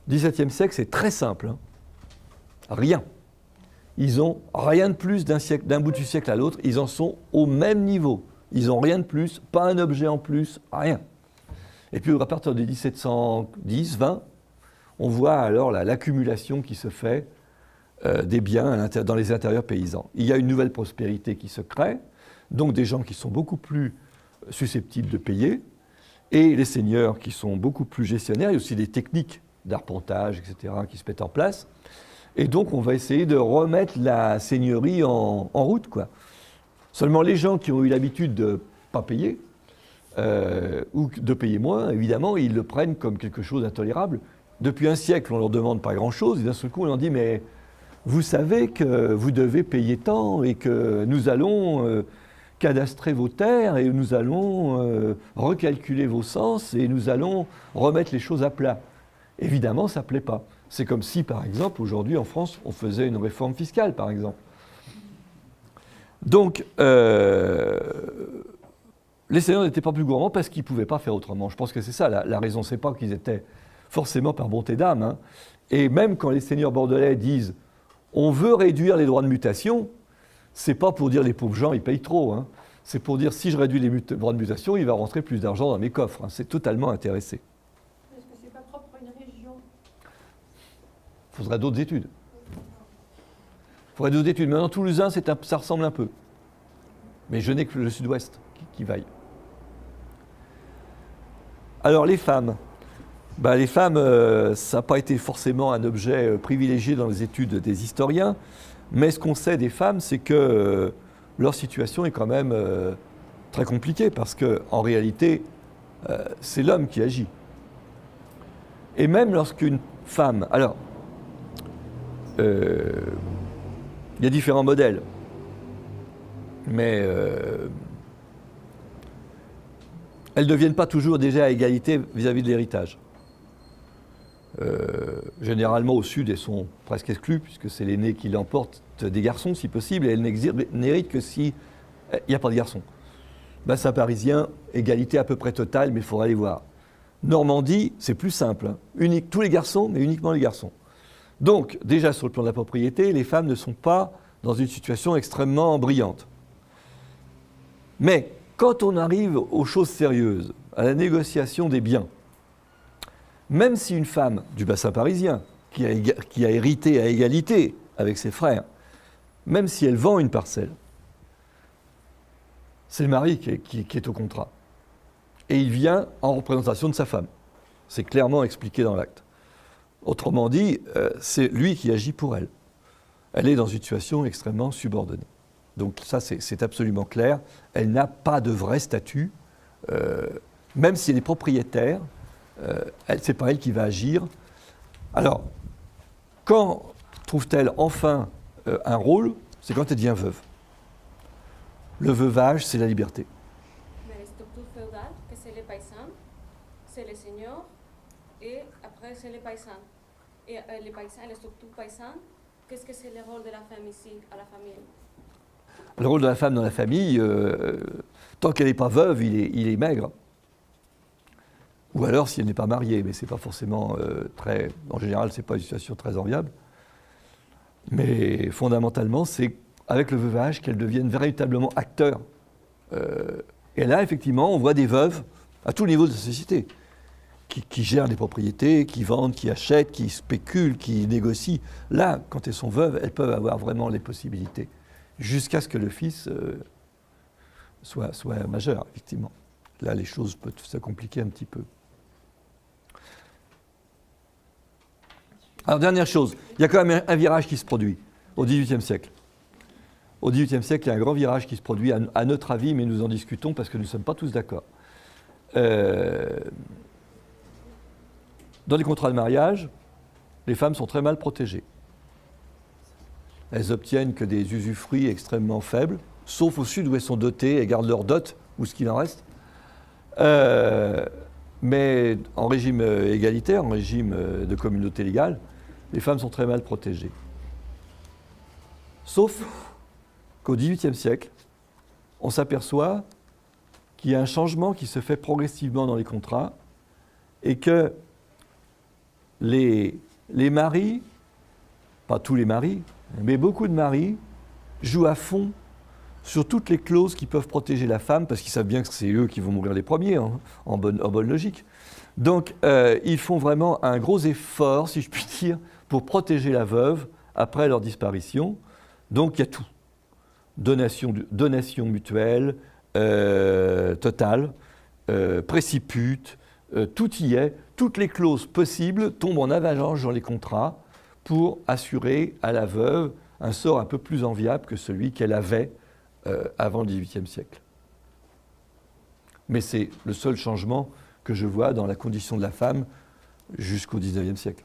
XVIIe siècle, c'est très simple. Hein. Rien. Ils n'ont rien de plus d'un bout du siècle à l'autre. Ils en sont au même niveau. Ils n'ont rien de plus, pas un objet en plus, rien. Et puis à partir de 1710-20, on voit alors l'accumulation qui se fait des biens dans les intérieurs paysans. Il y a une nouvelle prospérité qui se crée, donc des gens qui sont beaucoup plus susceptibles de payer, et les seigneurs qui sont beaucoup plus gestionnaires. Il y a aussi des techniques d'arpentage, etc., qui se mettent en place. Et donc on va essayer de remettre la seigneurie en route, quoi. Seulement les gens qui ont eu l'habitude de ne pas payer, ou de payer moins, évidemment, ils le prennent comme quelque chose d'intolérable. Depuis un siècle, on ne leur demande pas grand-chose, et d'un seul coup, on leur dit « mais vous savez que vous devez payer tant, et que nous allons cadastrer vos terres, et nous allons recalculer vos censes, et nous allons remettre les choses à plat ». Évidemment, ça ne plaît pas. C'est comme si, par exemple, aujourd'hui, en France, on faisait une réforme fiscale, par exemple. Donc, les seigneurs n'étaient pas plus gourmands parce qu'ils ne pouvaient pas faire autrement. Je pense que c'est ça la raison. Ce n'est pas qu'ils étaient forcément par bonté d'âme. Hein. Et même quand les seigneurs bordelais disent « on veut réduire les droits de mutation », ce n'est pas pour dire les pauvres gens, ils payent trop. Hein. C'est pour dire si je réduis les droits de mutation, il va rentrer plus d'argent dans mes coffres. Hein. C'est totalement intéressé. Est-ce que ce n'est pas propre à une région? Il faudrait d'autres études. Maintenant, Toulousain, ça ressemble un peu. Mais je n'ai que le sud-ouest qui vaille. Alors, les femmes. Les femmes, ça n'a pas été forcément un objet privilégié dans les études des historiens, mais ce qu'on sait des femmes, c'est que leur situation est quand même très compliquée, parce qu'en réalité, c'est l'homme qui agit. Et même lorsqu'une femme... Alors, il y a différents modèles, mais elles ne deviennent pas toujours déjà à égalité vis-à-vis de l'héritage. Généralement, au Sud, elles sont presque exclues, puisque c'est l'aîné qui l'emporte des garçons, si possible, et elles n'héritent que s'il n'y a pas de garçons. Bassin parisien, égalité à peu près totale, mais il faudra aller voir. Normandie, c'est plus simple. Hein. Tous les garçons, mais uniquement les garçons. Donc, déjà sur le plan de la propriété, les femmes ne sont pas dans une situation extrêmement brillante. Mais quand on arrive aux choses sérieuses, à la négociation des biens, même si une femme du bassin parisien, qui a hérité à égalité avec ses frères, même si elle vend une parcelle, c'est le mari qui est au contrat. et il vient en représentation de sa femme. C'est clairement expliqué dans l'acte. Autrement dit, c'est lui qui agit pour elle. Elle est dans une situation extrêmement subordonnée. Donc ça, c'est absolument clair. Elle n'a pas de vrai statut. Même si elle est propriétaire, c'est pas elle qui va agir. Alors, quand trouve-t-elle enfin un rôle? C'est quand elle devient veuve. Le veuvage, c'est la liberté. Mais la structure féodale, que c'est les paysans, c'est les seigneurs, et après c'est les paysans. Et les paysans, la structure paysanne, qu'est-ce que c'est le rôle de la femme ici, à la famille? Le rôle de la femme dans la famille, tant qu'elle n'est pas veuve, il est maigre. Ou alors si elle n'est pas mariée, mais c'est pas forcément très... En général, c'est pas une situation très enviable. Mais fondamentalement, c'est avec le veuvage qu'elle devienne véritablement acteur. Et là, effectivement, on voit des veuves à tous les niveaux de la société, qui gèrent des propriétés, qui vendent, qui achètent, qui spéculent, qui négocient. Là, quand elles sont veuves, elles peuvent avoir vraiment les possibilités, jusqu'à ce que le fils soit majeur, effectivement. Là, les choses peuvent se compliquer un petit peu. Alors, dernière chose, il y a quand même un virage qui se produit au XVIIIe siècle. Au XVIIIe siècle, il y a un grand virage qui se produit, à notre avis, mais nous en discutons parce que nous ne sommes pas tous d'accord. Dans les contrats de mariage, les femmes sont très mal protégées. Elles obtiennent que des usufruits extrêmement faibles, sauf au sud où elles sont dotées, elles gardent leur dot, ou ce qu'il en reste. Mais en régime égalitaire, en régime de communauté légale, les femmes sont très mal protégées. Sauf qu'au XVIIIe siècle, on s'aperçoit qu'il y a un changement qui se fait progressivement dans les contrats et que les maris, pas tous les maris, mais beaucoup de maris, jouent à fond sur toutes les clauses qui peuvent protéger la femme, parce qu'ils savent bien que c'est eux qui vont mourir les premiers, hein, en bonne logique. Donc, ils font vraiment un gros effort, si je puis dire, pour protéger la veuve après leur disparition. Donc, il y a tout. Donation mutuelle, totale, précipute, tout y est. Toutes les clauses possibles tombent en avalanche dans les contrats pour assurer à la veuve un sort un peu plus enviable que celui qu'elle avait avant le XVIIIe siècle. Mais c'est le seul changement que je vois dans la condition de la femme jusqu'au XIXe siècle.